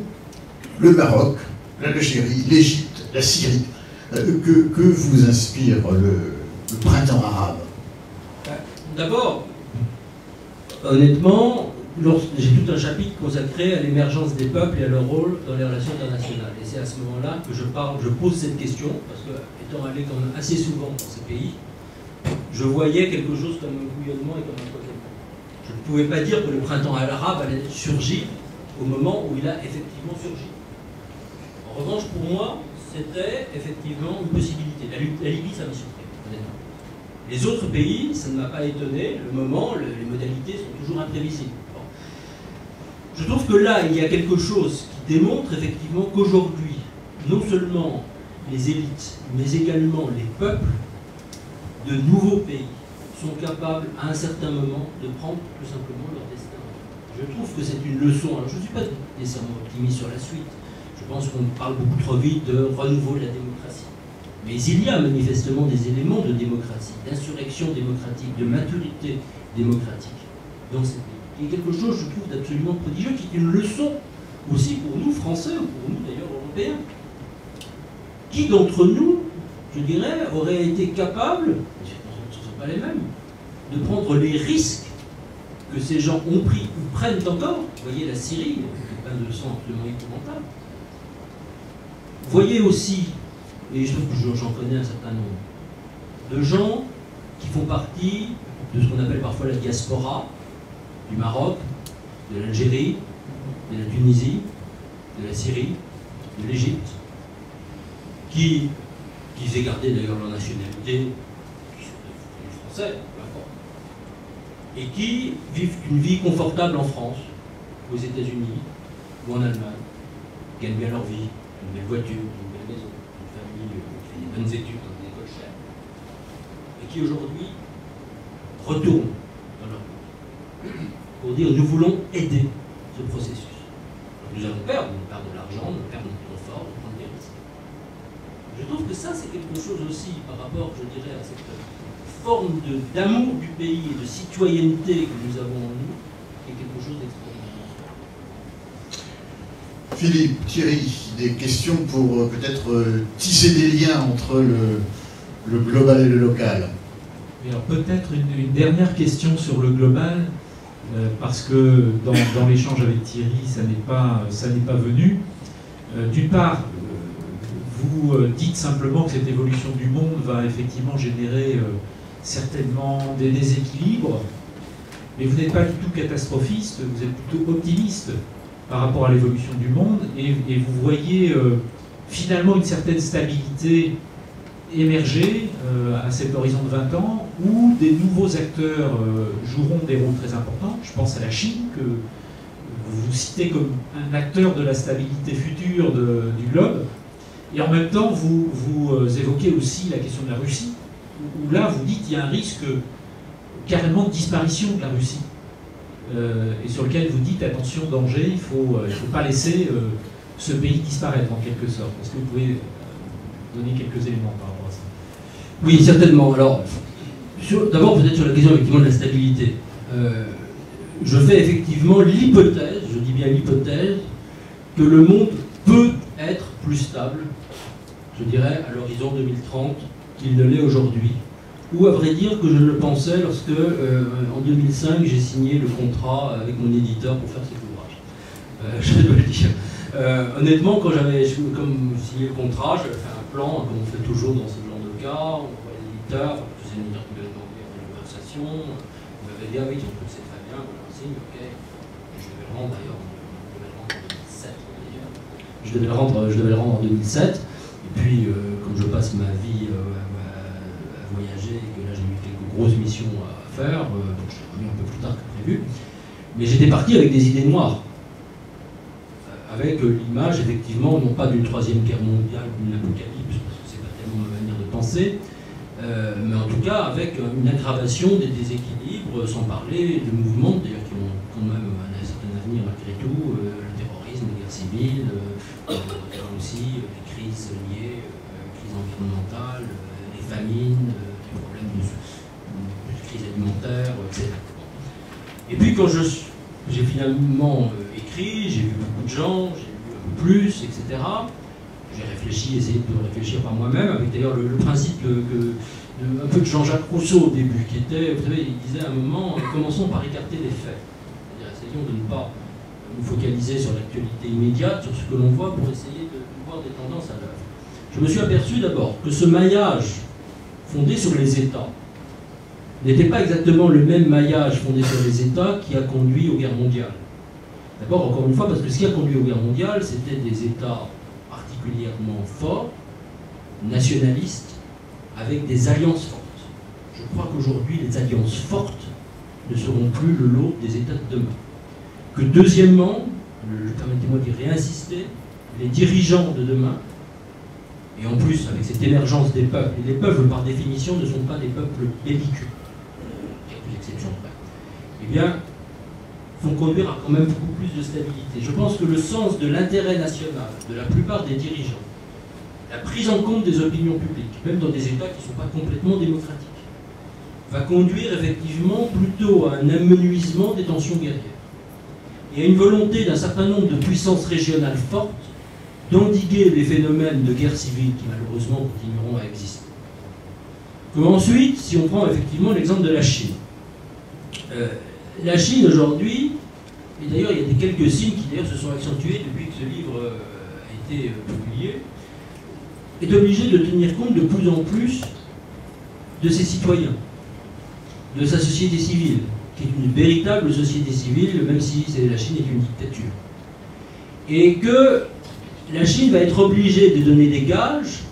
le Maroc, l'Algérie, l'Égypte, la Syrie? Que vous inspire le printemps arabe? D'abord, honnêtement, j'ai tout un chapitre consacré à l'émergence des peuples et à leur rôle dans les relations internationales. Et c'est à ce moment-là que je pose cette question, parce que, étant allé quand même assez souvent dans ces pays, je voyais quelque chose comme un bouillonnement et comme un foisonnement. Je ne pouvais pas dire que le printemps arabe allait surgir au moment où il a effectivement surgi. En revanche, pour moi, c'était effectivement une possibilité. La Libye, ça m'a surpris, honnêtement. Les autres pays, ça ne m'a pas étonné. Le moment, les modalités sont toujours imprévisibles. Bon. Je trouve que là, il y a quelque chose qui démontre effectivement qu'aujourd'hui, non seulement les élites, mais également les peuples de nouveaux pays sont capables, à un certain moment, de prendre tout simplement leur destin. Je trouve que c'est une leçon. Alors, je ne suis pas nécessairement optimiste sur la suite. Je Je pense qu'on parle beaucoup trop vite de renouveau de la démocratie. Mais il y a manifestement des éléments de démocratie, d'insurrection démocratique, de maturité démocratique dans ces pays. Il y a quelque chose, je trouve, d'absolument prodigieux, qui est une leçon aussi pour nous, Français, ou pour nous d'ailleurs, Européens. Qui d'entre nous, je dirais, aurait été capable, ce ne sont pas les mêmes, de prendre les risques que ces gens ont pris ou prennent encore? Vous voyez la Syrie, un bain de sang absolument épouvantable. Vous voyez aussi, et je trouve que j'en connais un certain nombre, de gens qui font partie de ce qu'on appelle parfois la diaspora, du Maroc, de l'Algérie, de la Tunisie, de la Syrie, de l'Égypte, qui aient gardé d'ailleurs leur nationalité, qui sont des Français, peu importe, et qui vivent une vie confortable en France, aux États-Unis ou en Allemagne, gagnent bien leur vie, une belle voiture, une belle maison, une famille qui fait des bonnes études dans des écoles chères, et qui aujourd'hui retournent dans leur pays pour dire nous voulons aider ce processus. Nous allons perdre de l'argent, nous perdre notre confort, nous prendre des risques. Je trouve que ça, c'est quelque chose aussi par rapport, je dirais, à cette forme d'amour du pays et de citoyenneté que nous avons en nous, qui est quelque chose d'extraordinaire. Philippe, Thierry, des questions pour peut-être tisser des liens entre le global et le local. Alors peut-être une dernière question sur le global, parce que dans l'échange avec Thierry, ça n'est pas venu. D'une part, vous dites simplement que cette évolution du monde va effectivement générer certainement des déséquilibres, mais vous n'êtes pas du tout catastrophiste, vous êtes plutôt optimiste par rapport à l'évolution du monde, et vous voyez finalement une certaine stabilité émerger à cet horizon de 20 ans, où des nouveaux acteurs joueront des rôles très importants. Je pense à la Chine, que vous citez comme un acteur de la stabilité future du globe. Et en même temps, vous évoquez aussi la question de la Russie, où là, vous dites qu'il y a un risque carrément de disparition de la Russie. Et sur lequel vous dites, attention, danger, il ne faut pas laisser ce pays disparaître en quelque sorte. Est-ce que vous pouvez donner quelques éléments par rapport à ça? Oui, certainement. Alors, d'abord, peut-être sur la question effectivement de la stabilité. Je fais effectivement l'hypothèse, je dis bien l'hypothèse, que le monde peut être plus stable, je dirais, à l'horizon 2030 qu'il ne l'est aujourd'hui. Ou à vrai dire que je le pensais lorsque, en 2005, j'ai signé le contrat avec mon éditeur pour faire cet ouvrage. Je dois le dire. Honnêtement, quand j'avais signé le contrat, j'avais fait un plan, comme on fait toujours dans ce genre de cas, on voit l'éditeur, enfin, je faisais une conversation, on m'avait dit, ah oui, c'est très bien, voilà, un signe, ok. Je devais le rendre d'ailleurs, je devais le rendre en 2007, et puis, comme je passe ma vie à voyager, et que là j'ai eu quelques grosses missions à faire, donc je suis revenu un peu plus tard que prévu, mais j'étais parti avec des idées noires. Avec l'image, effectivement, non pas d'une troisième guerre mondiale, d'une apocalypse, parce que c'est pas tellement ma manière de penser, mais en tout cas avec une aggravation des déséquilibres, sans parler de mouvements, d'ailleurs, qui ont quand même un certain avenir malgré tout, le terrorisme, les guerres civiles, aussi les crises liées, crises environnementales, les famines, les problèmes de crise alimentaire, etc. Et puis quand j'ai finalement écrit, j'ai vu beaucoup de gens, j'ai vu un peu plus, etc. J'ai réfléchi, essayé de réfléchir par moi-même, avec d'ailleurs le principe un peu de Jean-Jacques Rousseau au début, qui était, vous savez, il disait à un moment, commençons par écarter les faits. C'est-à-dire, essayons de ne pas nous focaliser sur l'actualité immédiate, sur ce que l'on voit, pour essayer de voir des tendances à l'œuvre. Je me suis aperçu d'abord que ce maillage fondé sur les États n'était pas exactement le même maillage fondé sur les États qui a conduit aux guerres mondiales. D'abord, encore une fois, parce que ce qui a conduit aux guerres mondiales, c'était des États particulièrement forts, nationalistes, avec des alliances fortes. Je crois qu'aujourd'hui, les alliances fortes ne seront plus le lot des États de demain. Que deuxièmement, permettez-moi d'y réinsister, les dirigeants de demain, et en plus avec cette émergence des peuples, et les peuples par définition ne sont pas des peuples belliqueux, quelques exceptions près, eh bien, vont conduire à quand même beaucoup plus de stabilité. Je pense que le sens de l'intérêt national de la plupart des dirigeants, la prise en compte des opinions publiques, même dans des États qui ne sont pas complètement démocratiques, va conduire effectivement plutôt à un amenuisement des tensions guerrières et à une volonté d'un certain nombre de puissances régionales fortes d'endiguer les phénomènes de guerre civile qui malheureusement continueront à exister. Comme ensuite, si on prend effectivement l'exemple de la Chine. La Chine aujourd'hui, et d'ailleurs il y a quelques signes qui d'ailleurs se sont accentués depuis que ce livre a été publié, est obligée de tenir compte de plus en plus de ses citoyens, de sa société civile, qui est une véritable société civile, même si la Chine est une dictature. Et que la Chine va être obligée de donner des gages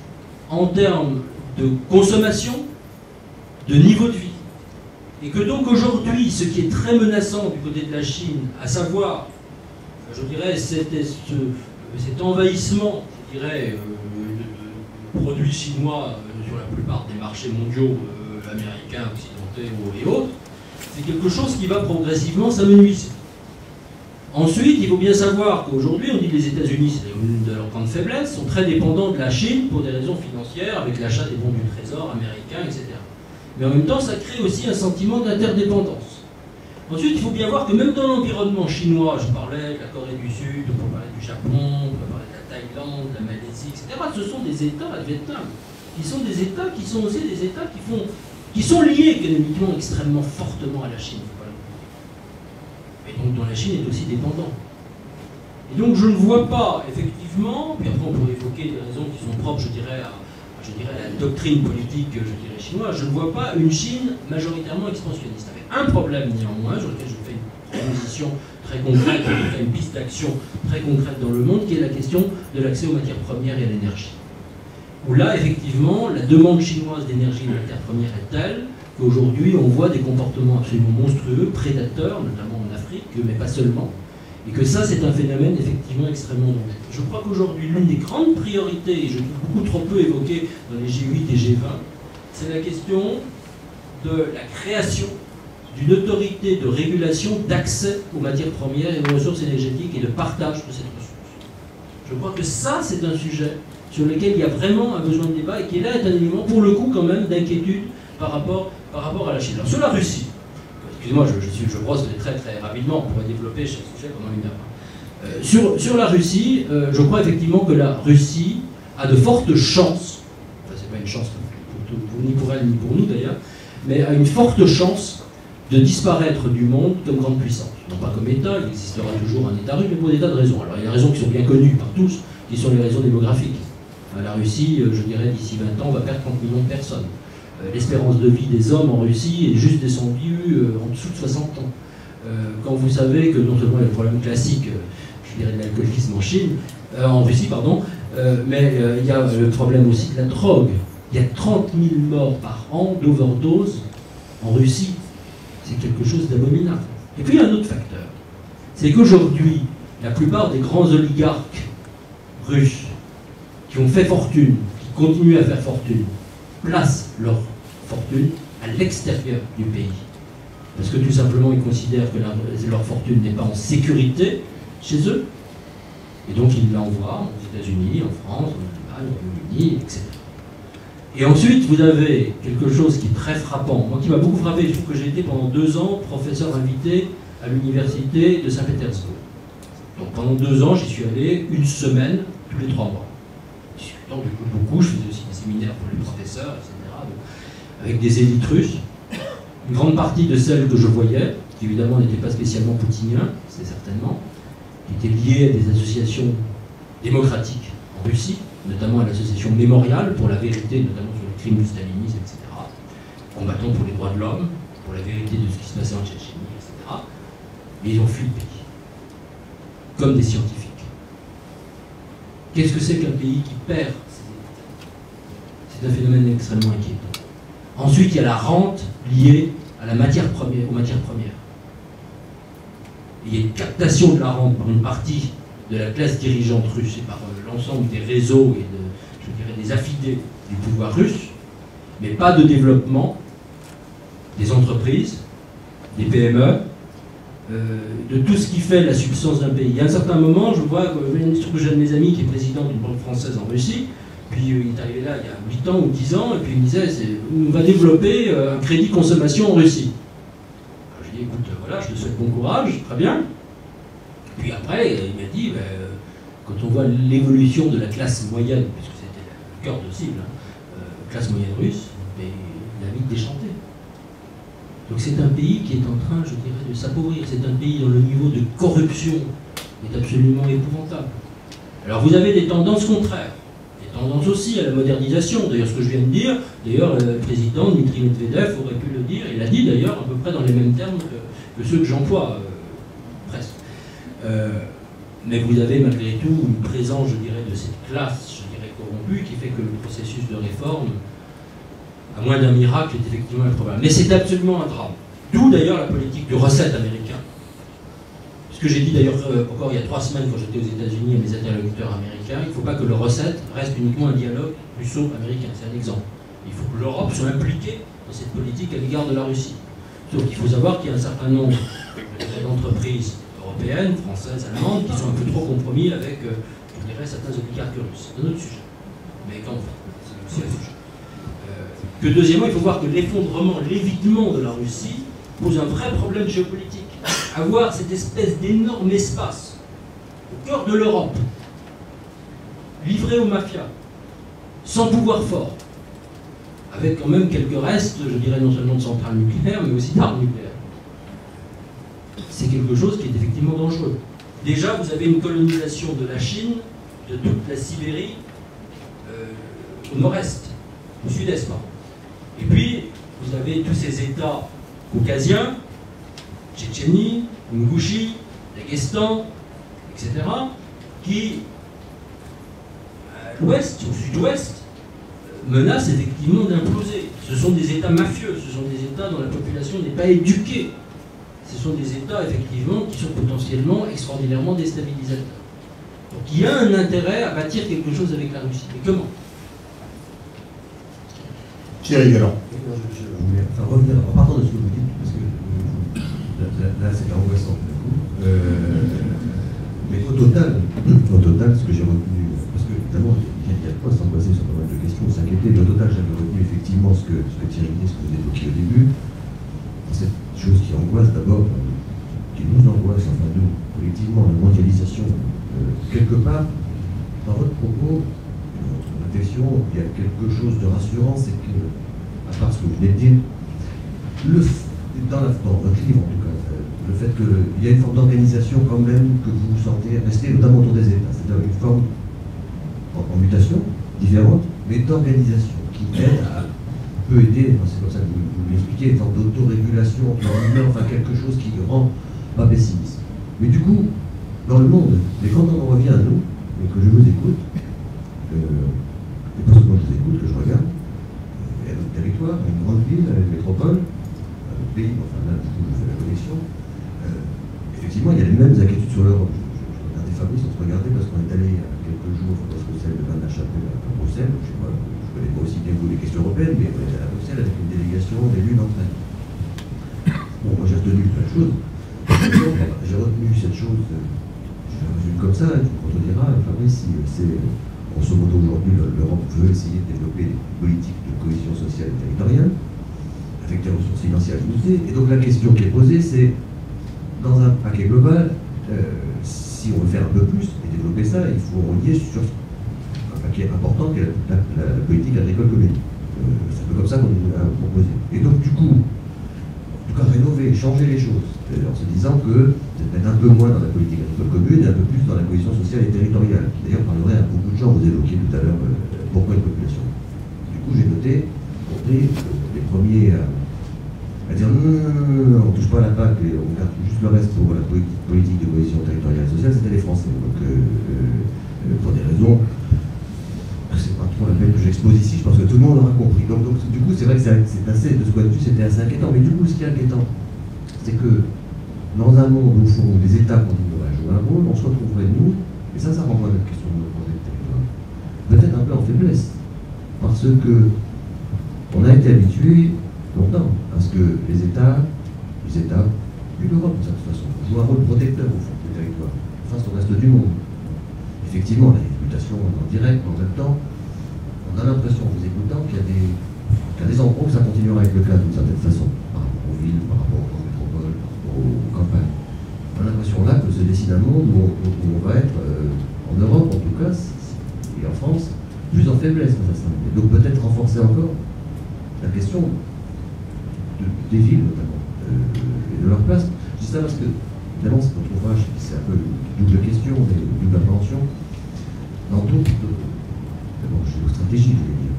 en termes de consommation, de niveau de vie. Et que donc aujourd'hui, ce qui est très menaçant du côté de la Chine, à savoir, je dirais, cet envahissement, je dirais, de produits chinois sur la plupart des marchés mondiaux, américains, occidentaux et autres, c'est quelque chose qui va progressivement s'amenuiser. Ensuite, il faut bien savoir qu'aujourd'hui, on dit que les États-Unis, c'est une de leurs grandes faiblesses, sont très dépendants de la Chine pour des raisons financières, avec l'achat des bons du Trésor américains, etc. Mais en même temps, ça crée aussi un sentiment d'interdépendance. Ensuite, il faut bien voir que même dans l'environnement chinois, je parlais de la Corée du Sud, on peut parler du Japon, on peut parler de la Thaïlande, de la Malaisie, etc. Ce sont des États, le Vietnam, qui sont des États qui sont aussi des États qui sont liés économiquement extrêmement fortement à la Chine. Et donc dont la Chine est aussi dépendante. Et donc je ne vois pas, effectivement, puis après on pourrait évoquer des raisons qui sont propres, je dirais, à la doctrine politique, chinoise, je ne vois pas une Chine majoritairement expansionniste. Avec un problème néanmoins, sur lequel je fais une proposition très concrète, une piste d'action très concrète dans le monde, qui est la question de l'accès aux matières premières et à l'énergie. Où là, effectivement, la demande chinoise d'énergie et de matières premières est telle qu'aujourd'hui, on voit des comportements absolument monstrueux, prédateurs, notamment en Afrique, mais pas seulement, et que ça, c'est un phénomène effectivement extrêmement dangereux. Je crois qu'aujourd'hui, l'une des grandes priorités, et je trouve beaucoup trop peu évoquée dans les G8 et G20, c'est la question de la création d'une autorité de régulation d'accès aux matières premières et aux ressources énergétiques et de partage de cette ressource. Je crois que ça, c'est un sujet sur lequel il y a vraiment un besoin de débat et qui là est un élément, pour le coup, quand même, d'inquiétude par rapport à la Chine. Alors, sur la Russie, excusez-moi, je brosse très très rapidement, on pourrait développer chaque sujet pendant une heure. Sur la Russie, je crois effectivement que la Russie a de fortes chances, enfin c'est pas une chance ni pour elle ni pour nous d'ailleurs, mais a une forte chance de disparaître du monde comme grande puissance. Non pas comme État, il existera toujours un État russe, mais pour des tas de raisons. Alors il y a des raisons qui sont bien connues par tous, qui sont les raisons démographiques. La Russie, je dirais d'ici 20 ans, va perdre 30 millions de personnes. L'espérance de vie des hommes en Russie est juste descendue en dessous de 60 ans. Quand vous savez que non seulement il y a le problème classique, je dirais de l'alcoolisme en Russie, pardon, mais il y a le problème aussi de la drogue. Il y a 30 000 morts par an d'overdose en Russie. C'est quelque chose d'abominable. Et puis il y a un autre facteur. C'est qu'aujourd'hui, la plupart des grands oligarques russes qui ont fait fortune, qui continuent à faire fortune, placent leur fortune à l'extérieur du pays. Parce que tout simplement, ils considèrent que leur fortune n'est pas en sécurité chez eux. Et donc, ils l'envoient aux États-Unis, en France, en Allemagne, au Royaume-Uni, etc. Et ensuite, vous avez quelque chose qui est très frappant. Moi, qui m'a beaucoup frappé, je trouve que j'ai été pendant 2 ans professeur invité à l'université de Saint-Pétersbourg. Donc, pendant 2 ans, j'y suis allé 1 semaine tous les 3 mois. Discutant beaucoup, je faisais aussi des séminaires pour les professeurs, etc. Donc, avec des élites russes. Une grande partie de celles que je voyais, qui évidemment n'étaient pas spécialement poutiniens, c'est certainement, qui étaient liées à des associations démocratiques en Russie, notamment à l'association Mémorial pour la vérité, notamment sur les crimes du stalinisme, etc. Combattants pour les droits de l'homme, pour la vérité de ce qui se passait en Tchétchénie, etc. Mais ils ont fui le pays, comme des scientifiques. Qu'est-ce que c'est qu'un pays qui perd ses élites? C'est un phénomène extrêmement inquiétant. Ensuite, il y a la rente liée à la matière première, aux matières premières. Il y a une captation de la rente par une partie de la classe dirigeante russe et par l'ensemble des réseaux et je dirais des affidés du pouvoir russe, mais pas de développement des entreprises, des PME, de tout ce qui fait la substance d'un pays. Il y a un certain moment, je vois que j'ai un de mes amis qui est président d'une banque française en Russie, puis il est arrivé là il y a 8 ans ou 10 ans, et puis il me disait, on va développer un crédit consommation en Russie. Alors, je lui ai dit, écoute, voilà, je te souhaite bon courage, très bien. Puis après, il m'a dit, quand on voit l'évolution de la classe moyenne, puisque c'était le cœur de cible, classe moyenne russe, mais il a vite déchanté. Donc c'est un pays qui est en train, je dirais, de s'appauvrir. C'est un pays dont le niveau de corruption est absolument épouvantable. Alors vous avez des tendances contraires, des tendances aussi à la modernisation. D'ailleurs, ce que je viens de dire, d'ailleurs, le président Dmitri Medvedev aurait pu le dire, il l'a dit d'ailleurs à peu près dans les mêmes termes que ceux que j'emploie, presque. Mais vous avez malgré tout une présence, je dirais, de cette classe, je dirais, corrompue, qui fait que le processus de réforme, à moins d'un miracle, est effectivement improbable. Mais c'est absolument un drame. D'où d'ailleurs la politique de recette américaine. Ce que j'ai dit d'ailleurs encore il y a 3 semaines quand j'étais aux États-Unis à mes interlocuteurs américains, il ne faut pas que le recette reste uniquement un dialogue russo-américain. C'est un exemple. Il faut que l'Europe soit impliquée dans cette politique à l'égard de la Russie. Donc il faut savoir qu'il y a un certain nombre d'entreprises européennes, françaises, allemandes, qui sont un peu trop compromis avec, je dirais, certains oligarques russes. C'est un autre sujet. Mais quand c'est aussi un sujet. Que deuxièmement, il faut voir que l'effondrement, l'évitement de la Russie pose un vrai problème géopolitique. Avoir cette espèce d'énorme espace au cœur de l'Europe, livré aux mafias, sans pouvoir fort, avec quand même quelques restes, je dirais non seulement de centrales nucléaires, mais aussi d'armes nucléaires. C'est quelque chose qui est effectivement dangereux. Déjà, vous avez une colonisation de la Chine, de toute la Sibérie, au nord-est, au sud-est, pardon. Et puis, vous avez tous ces États caucasiens, Tchétchénie, Ingouchie, Daghestan, etc., qui, à l'ouest, au sud-ouest, menacent effectivement d'imploser. Ce sont des États mafieux, ce sont des États dont la population n'est pas éduquée. Ce sont des États, effectivement, qui sont potentiellement extraordinairement déstabilisateurs. Donc il y a un intérêt à bâtir quelque chose avec la Russie. Mais comment ? Thierry Galland. Je voulais revenir en partant de ce que vous dites, parce que là c'est angoissant du coup. Mais au total, ce que j'ai retenu, parce que évidemment, il y a de quoi s'angoisser sur pas mal de questions, s'inquiéter, mais au total, j'avais retenu effectivement ce que Thierry dit, ce que vous évoquiez au début. Cette chose qui angoisse d'abord, qui nous angoisse, enfin nous, collectivement, la mondialisation, quelque part, dans votre propos, il y a quelque chose de rassurant, c'est que, à part ce que vous venez de dire, dans votre livre en tout cas, le fait qu'il y a une forme d'organisation quand même que vous sentez rester, notamment autour des États, c'est-à-dire une forme en mutation, différente, mais d'organisation qui peut aider, c'est comme ça que vous l'expliquez, une forme d'autorégulation, enfin quelque chose qui ne rend pas pessimiste. Mais du coup, dans le monde, mais quand on en revient à nous, et que je vous écoute, et pas seulement je vous écoute, que je regarde, il y a notre territoire, une grande ville, une métropole, un pays, enfin là, du coup, je fais la connexion. Effectivement, il y a les mêmes inquiétudes sur l'Europe. Je regardais Fabrice, on se regardait parce qu'on est allé il y a quelques jours, parce que c'est le vin de la Chapelle à Bruxelles, je ne connais pas aussi bien vous les questions européennes, mais on est allé à Bruxelles avec une délégation d'élus d'entre elles. Bon, moi j'ai retenu plein de choses. J'ai retenu cette chose, je la résume comme ça, et tu me contrediras, Fabrice, si c'est. Grosso modo, aujourd'hui, l'Europe veut essayer de développer des politiques de cohésion sociale et territoriale, avec des ressources financières limitées. Et donc la question qui est posée, c'est, dans un paquet global, si on veut faire un peu plus et développer ça, il faut relier sur un paquet important qui est la politique agricole commune. C'est un peu comme ça qu'on a proposé. Et donc du coup, en tout cas rénover, changer les choses, en se disant que peut-être un peu moins dans la politique agricole commune et un peu plus dans la cohésion sociale et territoriale. D'ailleurs, parlerait à beaucoup de gens, vous évoquiez tout à l'heure pourquoi une population. Du coup, j'ai noté, compris les premiers à dire non, on ne touche pas à la PAC et on garde juste le reste pour la politique de cohésion territoriale et sociale, c'était les Français. Donc, pour des raisons, c'est pas trop la peine que j'expose ici, je pense que tout le monde aura compris. Donc du coup, c'est vrai que c'est assez, de ce point de vue, c'était assez inquiétant. Mais du coup, ce qui est inquiétant, c'est que dans un monde au fond où les États continueraient à jouer un rôle, on se retrouverait nous, et ça renvoie à notre question de notre projet de territoire, peut-être un peu en faiblesse, parce que on a été habitué longtemps à ce que les États, plus l'Europe de toute façon, joue un rôle protecteur au fond du territoire, face au reste du monde. Effectivement, la mutation est en direct, mais en même temps, on a l'impression, en vous écoutant, qu'il y a des endroits où ça continuera à être le cas d'une certaine façon, par rapport aux villes, par rapport aux métropoles, par rapport aux campagnes. On a l'impression là que se dessine un monde où on va être, en Europe en tout cas, et en France, plus en faiblesse face à ça. Et donc peut-être renforcer encore la question des villes notamment, et de leur place. Je dis ça parce que, évidemment, c'est votre ouvrage, c'est un peu une double question, une double appréhension. Dans d'autres, d'abord géostratégie, je vais dire,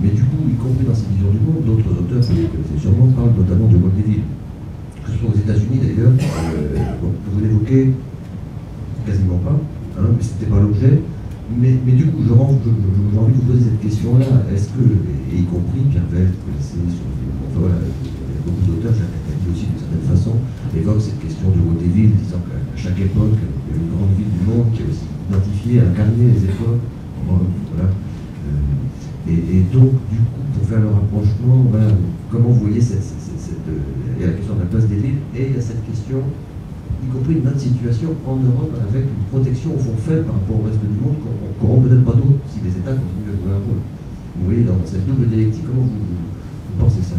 mais du coup, y compris dans ces visions du monde, d'autres auteurs que vous connaissez sûrement parlent notamment du rôle des villes. Que ce soit aux États-Unis d'ailleurs, vous l'évoquez quasiment pas, hein, mais c'était pas l'objet. Mais du coup, j'ai envie de vous poser cette question-là. Est-ce que, et y compris Pierre Velt, vous connaissez, enfin voilà, il y a beaucoup d'auteurs, Jacques Attali aussi d'une certaine façon, évoquent cette question du rôle des villes, disant qu'à chaque époque, il y a une grande ville du monde qui a aussi identifié, incarné les époques. Voilà. Et donc, du coup, pour faire le rapprochement, voilà, comment vous voyez il y a la question de la place des villes, et il y a cette question, y compris une autre situation en Europe avec une protection au fond faible par rapport au reste du monde qu'auront peut-être pas d'autres si les États continuent à jouer un rôle. Vous voyez, dans cette double dialectique, comment vous pensez ça?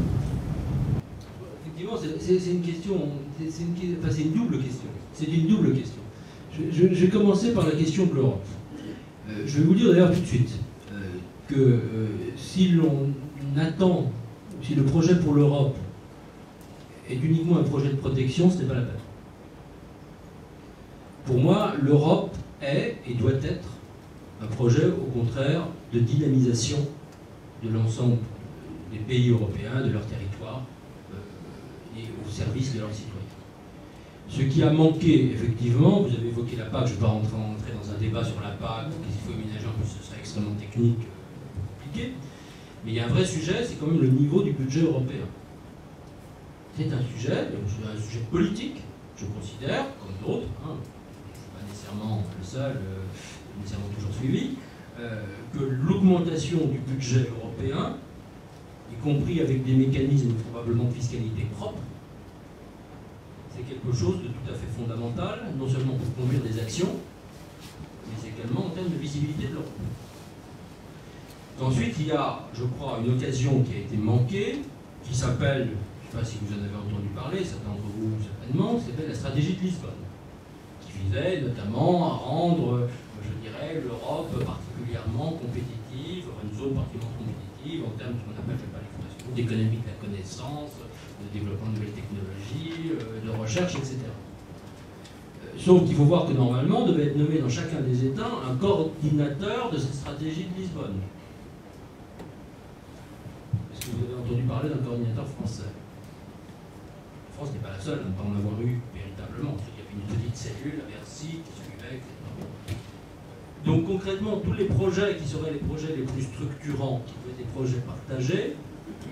Effectivement, c'est une question, c'est une double question. C'est une double question. Je vais commencer par la question de l'Europe. Je vais vous dire d'ailleurs tout de suite que si l'on attend, si le projet pour l'Europe est uniquement un projet de protection, ce n'est pas la peine. Pour moi, l'Europe est et doit être un projet, au contraire, de dynamisation de l'ensemble des pays européens, de leur territoire, et au service de leurs citoyens. Ce qui a manqué, effectivement, vous avez évoqué la PAC, je ne vais pas rentrer dans un débat sur la PAC, qu'est-ce qu'il faut aménager, en plus ce serait extrêmement technique, compliqué, mais il y a un vrai sujet, c'est quand même le niveau du budget européen. C'est un sujet politique, je considère, comme d'autres, hein, nécessairement le seul, nécessairement toujours suivi, que l'augmentation du budget européen, y compris avec des mécanismes probablement de fiscalité propres, c'est quelque chose de tout à fait fondamental, non seulement pour conduire des actions, mais également en termes de visibilité de l'Europe. Ensuite, il y a, je crois, une occasion qui a été manquée, qui s'appelle, je ne sais pas si vous en avez entendu parler, certains d'entre vous certainement, qui s'appelle la stratégie de Lisbonne, qui visait notamment à rendre, je dirais, l'Europe particulièrement compétitive, une zone particulièrement compétitive en termes de ce qu'on appelle, je ne sais pas, l'expression d'économie de la connaissance, de développement de nouvelles technologies, de recherche, etc. Sauf qu'il faut voir que normalement devait être nommé dans chacun des États un coordinateur de cette stratégie de Lisbonne. Est-ce que vous avez entendu parler d'un coordinateur français? La France n'est pas la seule à ne pas en avoir eu véritablement. Il y avait une petite cellule à Bercy qui suivait, etc. Donc concrètement, tous les projets qui seraient les projets les plus structurants, qui pourraient être des projets partagés,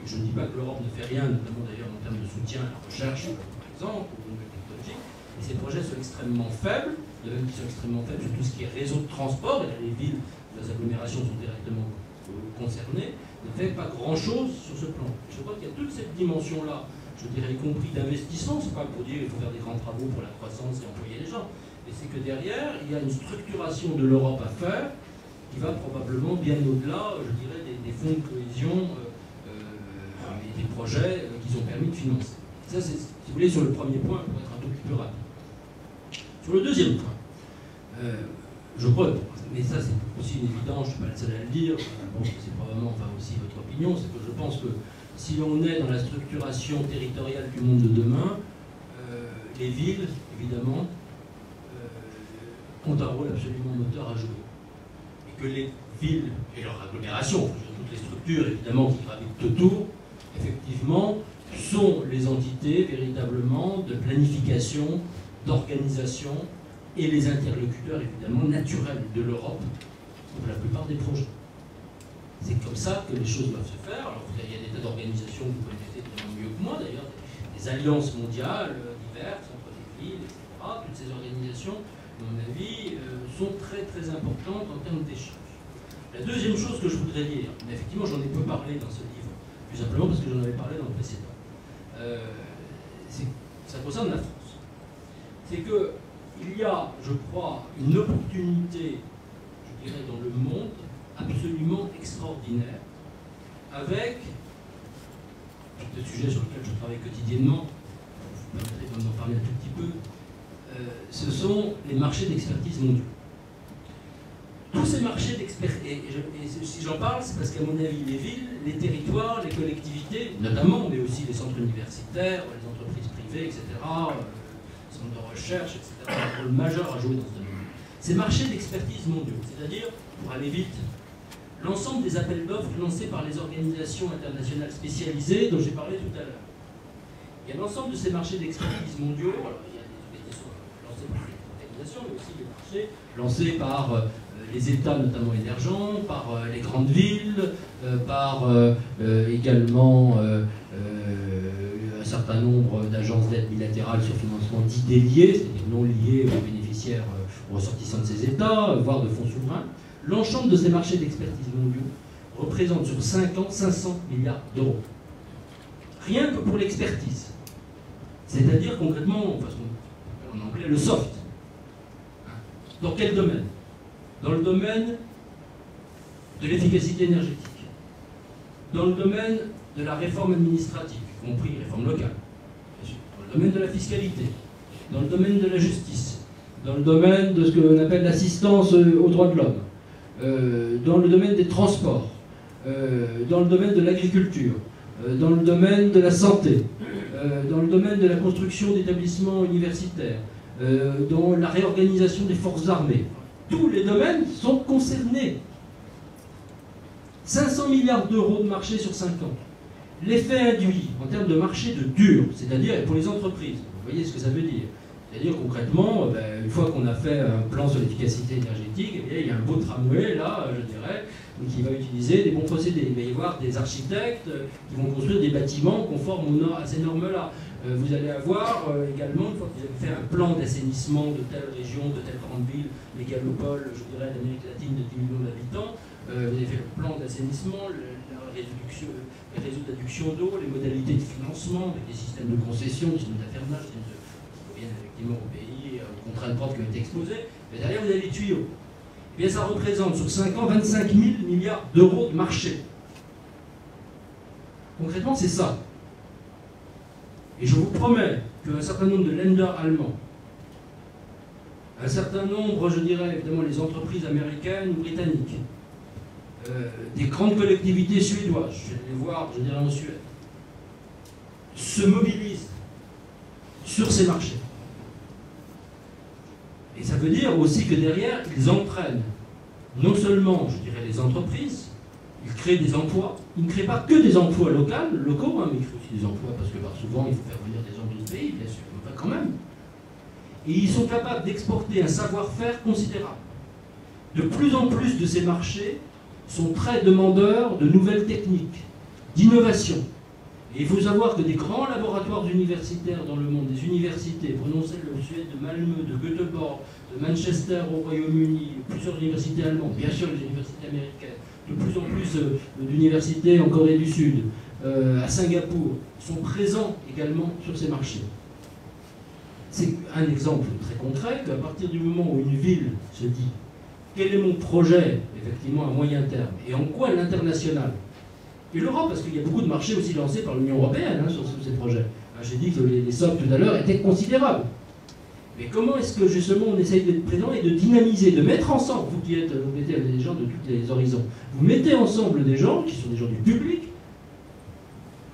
je ne dis pas que l'Europe ne fait rien, notamment d'ailleurs en termes de soutien à la recherche, par exemple, ou de technologie, mais ces projets sont extrêmement faibles, de même qu'ils sont extrêmement faibles sur tout ce qui est réseau de transport, et là les villes, les agglomérations sont directement concernées, ne fait pas grand-chose sur ce plan. Je crois qu'il y a toute cette dimension-là, je dirais y compris d'investissement, c'est pas pour dire qu'il faut faire des grands travaux pour la croissance et employer les gens, mais c'est que derrière, il y a une structuration de l'Europe à faire, qui va probablement bien au-delà, je dirais, des fonds de cohésion, des projets qu'ils ont permis de financer. Ça, c'est, si vous voulez, sur le premier point, pour être un tout petit peu rapide. Sur le deuxième point, je crois, mais ça c'est aussi une évidence, je ne suis pas le seul à le dire, je pense que c'est probablement aussi votre opinion, c'est que je pense que si l'on est dans la structuration territoriale du monde de demain, les villes, évidemment, ont un rôle absolument moteur à jouer. Et que les villes et leurs agglomérations, toutes les structures évidemment qui gravitent autour, effectivement, sont les entités véritablement de planification, d'organisation et les interlocuteurs évidemment naturels de l'Europe pour la plupart des projets. C'est comme ça que les choses doivent se faire. Alors il y a des tas d'organisations que vous connaissez tellement mieux que moi d'ailleurs, des alliances mondiales diverses entre les villes, etc. Toutes ces organisations, à mon avis, sont très très importantes en termes d'échange. La deuxième chose que je voudrais dire, mais effectivement j'en ai peu parlé dans ce livre, tout simplement parce que j'en avais parlé dans le précédent, c'est ça concerne la France. C'est qu'il y a, je crois, une opportunité, je dirais, dans le monde absolument extraordinaire, avec des sujets sur lesquels je travaille quotidiennement, vous permettrez d'en parler un tout petit peu, ce sont les marchés d'expertise mondiaux. Tous ces marchés d'expertise, et si j'en parle, c'est parce qu'à mon avis, les villes, les territoires, les collectivités, notamment, mais aussi les centres universitaires, les entreprises privées, etc., les centres de recherche, etc., ont un rôle majeur à jouer dans ce domaine. Ces marchés d'expertise mondiaux, c'est-à-dire, pour aller vite, l'ensemble des appels d'offres lancés par les organisations internationales spécialisées dont j'ai parlé tout à l'heure. Il y a l'ensemble de ces marchés d'expertise mondiaux, alors il y a des organisations lancées par les organisations, mais aussi des marchés lancés par les États, notamment émergents, par les grandes villes, par également un certain nombre d'agences d'aide bilatérale sur financement dits déliés, c'est-à-dire non liés aux bénéficiaires, aux ressortissants de ces États, voire de fonds souverains. L'ensemble de ces marchés d'expertise mondiaux représente sur 5 ans 500 milliards d'euros. Rien que pour l'expertise. C'est-à-dire concrètement, parce qu'on en anglais, le soft. Dans quel domaine? Dans le domaine de l'efficacité énergétique, dans le domaine de la réforme administrative, y compris réforme locale, bien sûr, dans le domaine de la fiscalité, dans le domaine de la justice, dans le domaine de ce qu'on appelle l'assistance aux droits de l'homme, dans le domaine des transports, dans le domaine de l'agriculture, dans le domaine de la santé, dans le domaine de la construction d'établissements universitaires, dans la réorganisation des forces armées. Tous les domaines sont concernés. 500 milliards d'euros de marché sur 5 ans. L'effet induit en termes de marché de dur, c'est-à-dire pour les entreprises, vous voyez ce que ça veut dire. C'est-à-dire concrètement, une fois qu'on a fait un plan sur l'efficacité énergétique, eh bien, il y a un beau tramway, là, je dirais, qui va utiliser des bons procédés. Il va y avoir des architectes qui vont construire des bâtiments conformes à ces normes-là. Vous allez avoir également, une fois que vous avez fait un plan d'assainissement de telle région, de telle grande ville, mégalopole, je dirais, d'Amérique latine de 10 millions d'habitants, vous avez fait le plan d'assainissement, les réseaux d'adduction d'eau, les modalités de financement, avec des systèmes de concession, des systèmes d'affermage, qui proviennent effectivement au pays, aux contraintes propres qui ont été exposées. Mais derrière, vous avez les tuyaux. Eh bien, ça représente sur 5 ans 25 000 milliards d'euros de marché. Concrètement, c'est ça. Et je vous promets qu'un certain nombre de lenders allemands, un certain nombre, je dirais évidemment les entreprises américaines ou britanniques, des grandes collectivités suédoises, je vais les voir, je dirais en Suède, se mobilisent sur ces marchés. Et ça veut dire aussi que derrière, ils entraînent non seulement, je dirais, les entreprises, ils créent des emplois. Ils ne créent pas que des emplois locaux, hein, mais ils créent aussi des emplois parce que souvent il faut faire venir des gens d'autres pays, bien sûr, mais pas quand même. Et ils sont capables d'exporter un savoir-faire considérable. De plus en plus de ces marchés sont très demandeurs de nouvelles techniques, d'innovation. Et il faut savoir que des grands laboratoires universitaires dans le monde, des universités, prenons celle de Suède, de Malmö, de Göteborg, de Manchester au Royaume-Uni, plusieurs universités allemandes, bien sûr les universités américaines, de plus en plus d'universités en Corée du Sud, à Singapour, sont présents également sur ces marchés. C'est un exemple très concret qu'à partir du moment où une ville se dit quel est mon projet, effectivement, à moyen terme, et en quoi l'international, et l'Europe, parce qu'il y a beaucoup de marchés aussi lancés par l'Union européenne sur ces projets. J'ai dit que les sommes tout à l'heure étaient considérables. Mais comment est-ce que justement on essaye d'être présent et de dynamiser, de mettre ensemble, vous qui êtes, vous mettez des gens de tous les horizons, vous mettez ensemble des gens qui sont des gens du public,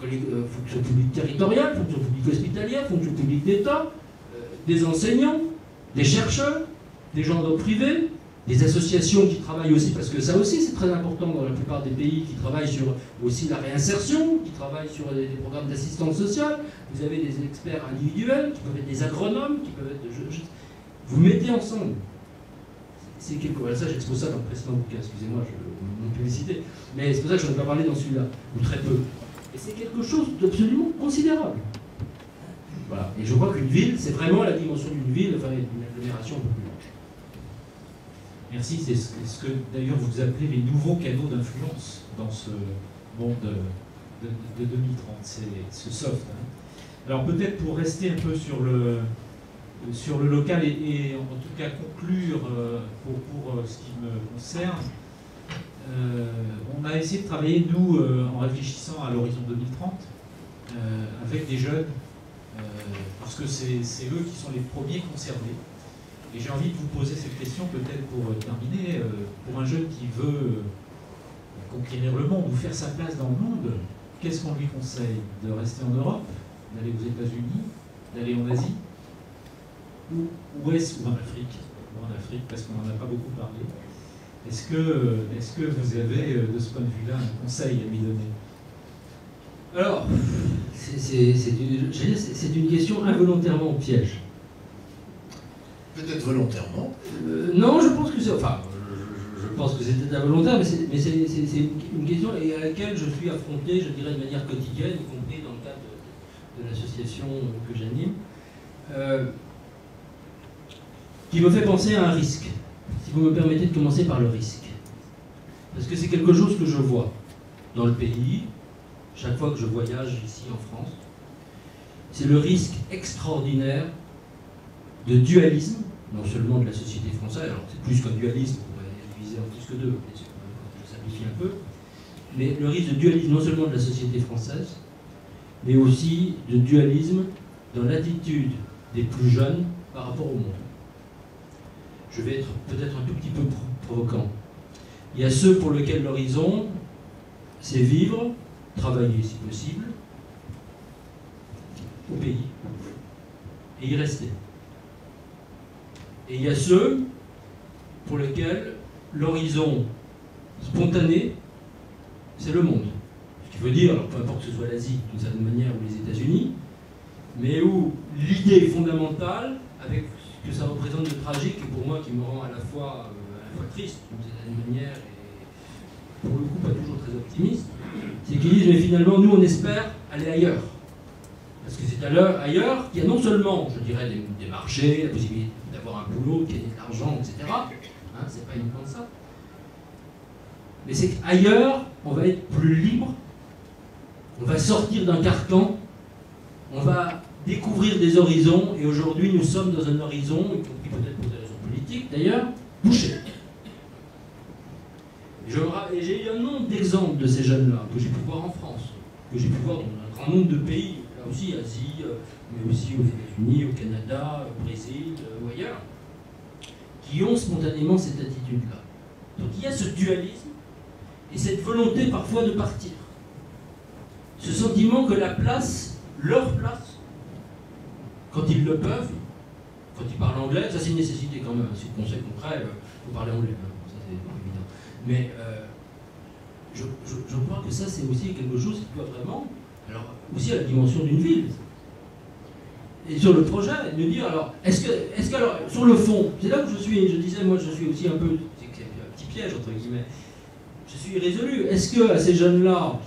fonction publique territoriale, fonction publique hospitalière, fonction publique d'État, des enseignants, des chercheurs, des gens d'ordre privé, des associations qui travaillent aussi, parce que ça aussi c'est très important dans la plupart des pays, qui travaillent sur aussi la réinsertion, qui travaillent sur des programmes d'assistance sociale. Vous avez des experts individuels, qui peuvent être des agronomes, qui peuvent être... Vous mettez ensemble. C'est quelque chose. Ça, j'expose ça dans le précédent bouquin, excusez-moi, mon publicité. Mais c'est pour ça que je ne vais pas parler dans celui-là, ou très peu. Et c'est quelque chose d'absolument considérable. Voilà. Et je crois qu'une ville, c'est vraiment la dimension d'une ville, enfin une agglomération un peu plus large. Merci, c'est ce que d'ailleurs vous appelez les nouveaux canaux d'influence dans ce monde de 2030, c'est ce soft. Hein. Alors peut-être pour rester un peu sur le local et en tout cas conclure pour ce qui me concerne, on a essayé de travailler, nous, en réfléchissant à l'horizon 2030, avec des jeunes, parce que c'est eux qui sont les premiers concernés. Et j'ai envie de vous poser cette question peut-être pour terminer. Pour un jeune qui veut conquérir le monde ou faire sa place dans le monde, qu'est-ce qu'on lui conseille? De rester en Europe, d'aller aux États-Unis, d'aller en Asie, ou est-ce, ou en Afrique, parce qu'on n'en a pas beaucoup parlé. Est-ce que vous avez, de ce point de vue-là, un conseil à lui donner? Alors, c'est une question involontairement piège. Peut-être volontairement. Non, je pense que c'est... Enfin, je pense que c'était involontaire, mais c'est une question à laquelle je suis affronté, je dirais, de manière quotidienne, y compris dans le cadre de l'association que j'anime, qui me fait penser à un risque. Si vous me permettez de commencer par le risque. Parce que c'est quelque chose que je vois dans le pays, chaque fois que je voyage ici en France. C'est le risque extraordinaire de dualisme, non seulement de la société française, alors c'est plus qu'un dualisme, on pourrait diviser en plus que deux, je simplifie un peu, mais le risque de dualisme non seulement de la société française, mais aussi de dualisme dans l'attitude des plus jeunes par rapport au monde. Je vais être peut-être un tout petit peu provocant. Il y a ceux pour lesquels l'horizon, c'est vivre, travailler si possible, au pays, et y rester. Et il y a ceux pour lesquels l'horizon spontané, c'est le monde. Ce qui veut dire, alors peu importe que ce soit l'Asie d'une certaine manière ou les États-Unis, mais où l'idée fondamentale, avec ce que ça représente de tragique, et pour moi qui me rend à la fois triste d'une certaine manière, et pour le coup pas toujours très optimiste, c'est qu'ils disent mais finalement nous on espère aller ailleurs. Parce que c'est ailleurs qu'il y a non seulement, je dirais, des marchés, la possibilité d'avoir un boulot, de gagner de l'argent, etc. Hein, c'est pas uniquement ça. Mais c'est qu'ailleurs, on va être plus libre, on va sortir d'un carcan, on va découvrir des horizons, et aujourd'hui nous sommes dans un horizon, y compris peut-être pour des raisons politiques d'ailleurs, bouché. Et j'ai eu un nombre d'exemples de ces jeunes-là, que j'ai pu voir en France, que j'ai pu voir dans un grand nombre de pays, là aussi Asie, mais aussi aux États-Unis, au Canada, au Brésil, ou ailleurs, qui ont spontanément cette attitude-là. Donc il y a ce dualisme, et cette volonté parfois de partir. Ce sentiment que la place, leur place, quand ils le peuvent, quand ils parlent anglais, ça c'est une nécessité quand même, c'est le conseil concret, il faut parler anglais, hein, ça c'est évident. Mais je crois que ça c'est aussi quelque chose qui doit vraiment, alors aussi à la dimension d'une ville. Et sur le projet, de dire alors, est-ce que alors, sur le fond, c'est là où je disais, moi je suis aussi un peu, c'est un petit piège entre guillemets, je suis irrésolu. Est-ce que à ces jeunes-là,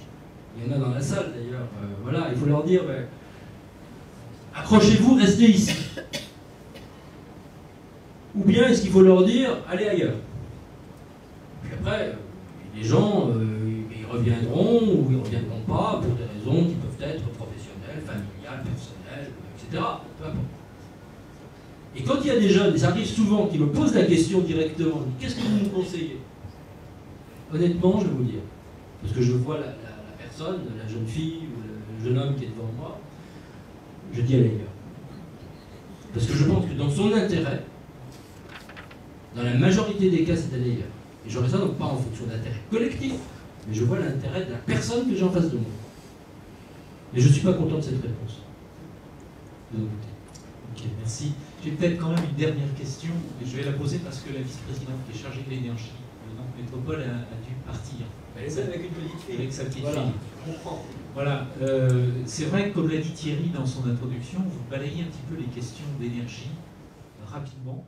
il y en a dans la salle d'ailleurs, voilà, il faut leur dire, ben, accrochez-vous, restez ici. Ou bien est-ce qu'il faut leur dire, allez ailleurs. Puis après, les gens, ils reviendront ou ils ne reviendront pas pour des raisons qui peuvent être professionnelles, familiales, personnelles, etc. Peu importe. Et quand il y a des jeunes, et ça arrive souvent, qui me posent la question directement, qu'est-ce que vous nous conseillez? Honnêtement, je vais vous dire, parce que je vois la personne, la jeune fille ou le jeune homme qui est devant moi, je dis allez ailleurs. Parce que je pense que dans son intérêt, dans la majorité des cas, c'est d'aller ailleurs. Et je raisonne donc pas en fonction d'intérêt collectif, mais je vois l'intérêt de la personne que j'ai en face de moi. Et je ne suis pas content de cette réponse. Ok, merci. J'ai peut-être quand même une dernière question, et je vais la poser parce que la vice-présidente qui est chargée de l'énergie de Nantes Métropole a dû partir. Elle est avec une petite fille. Avec sa petite voilà, fille. je comprends. Voilà, c'est vrai que comme l'a dit Thierry dans son introduction, vous balayez un petit peu les questions d'énergie rapidement.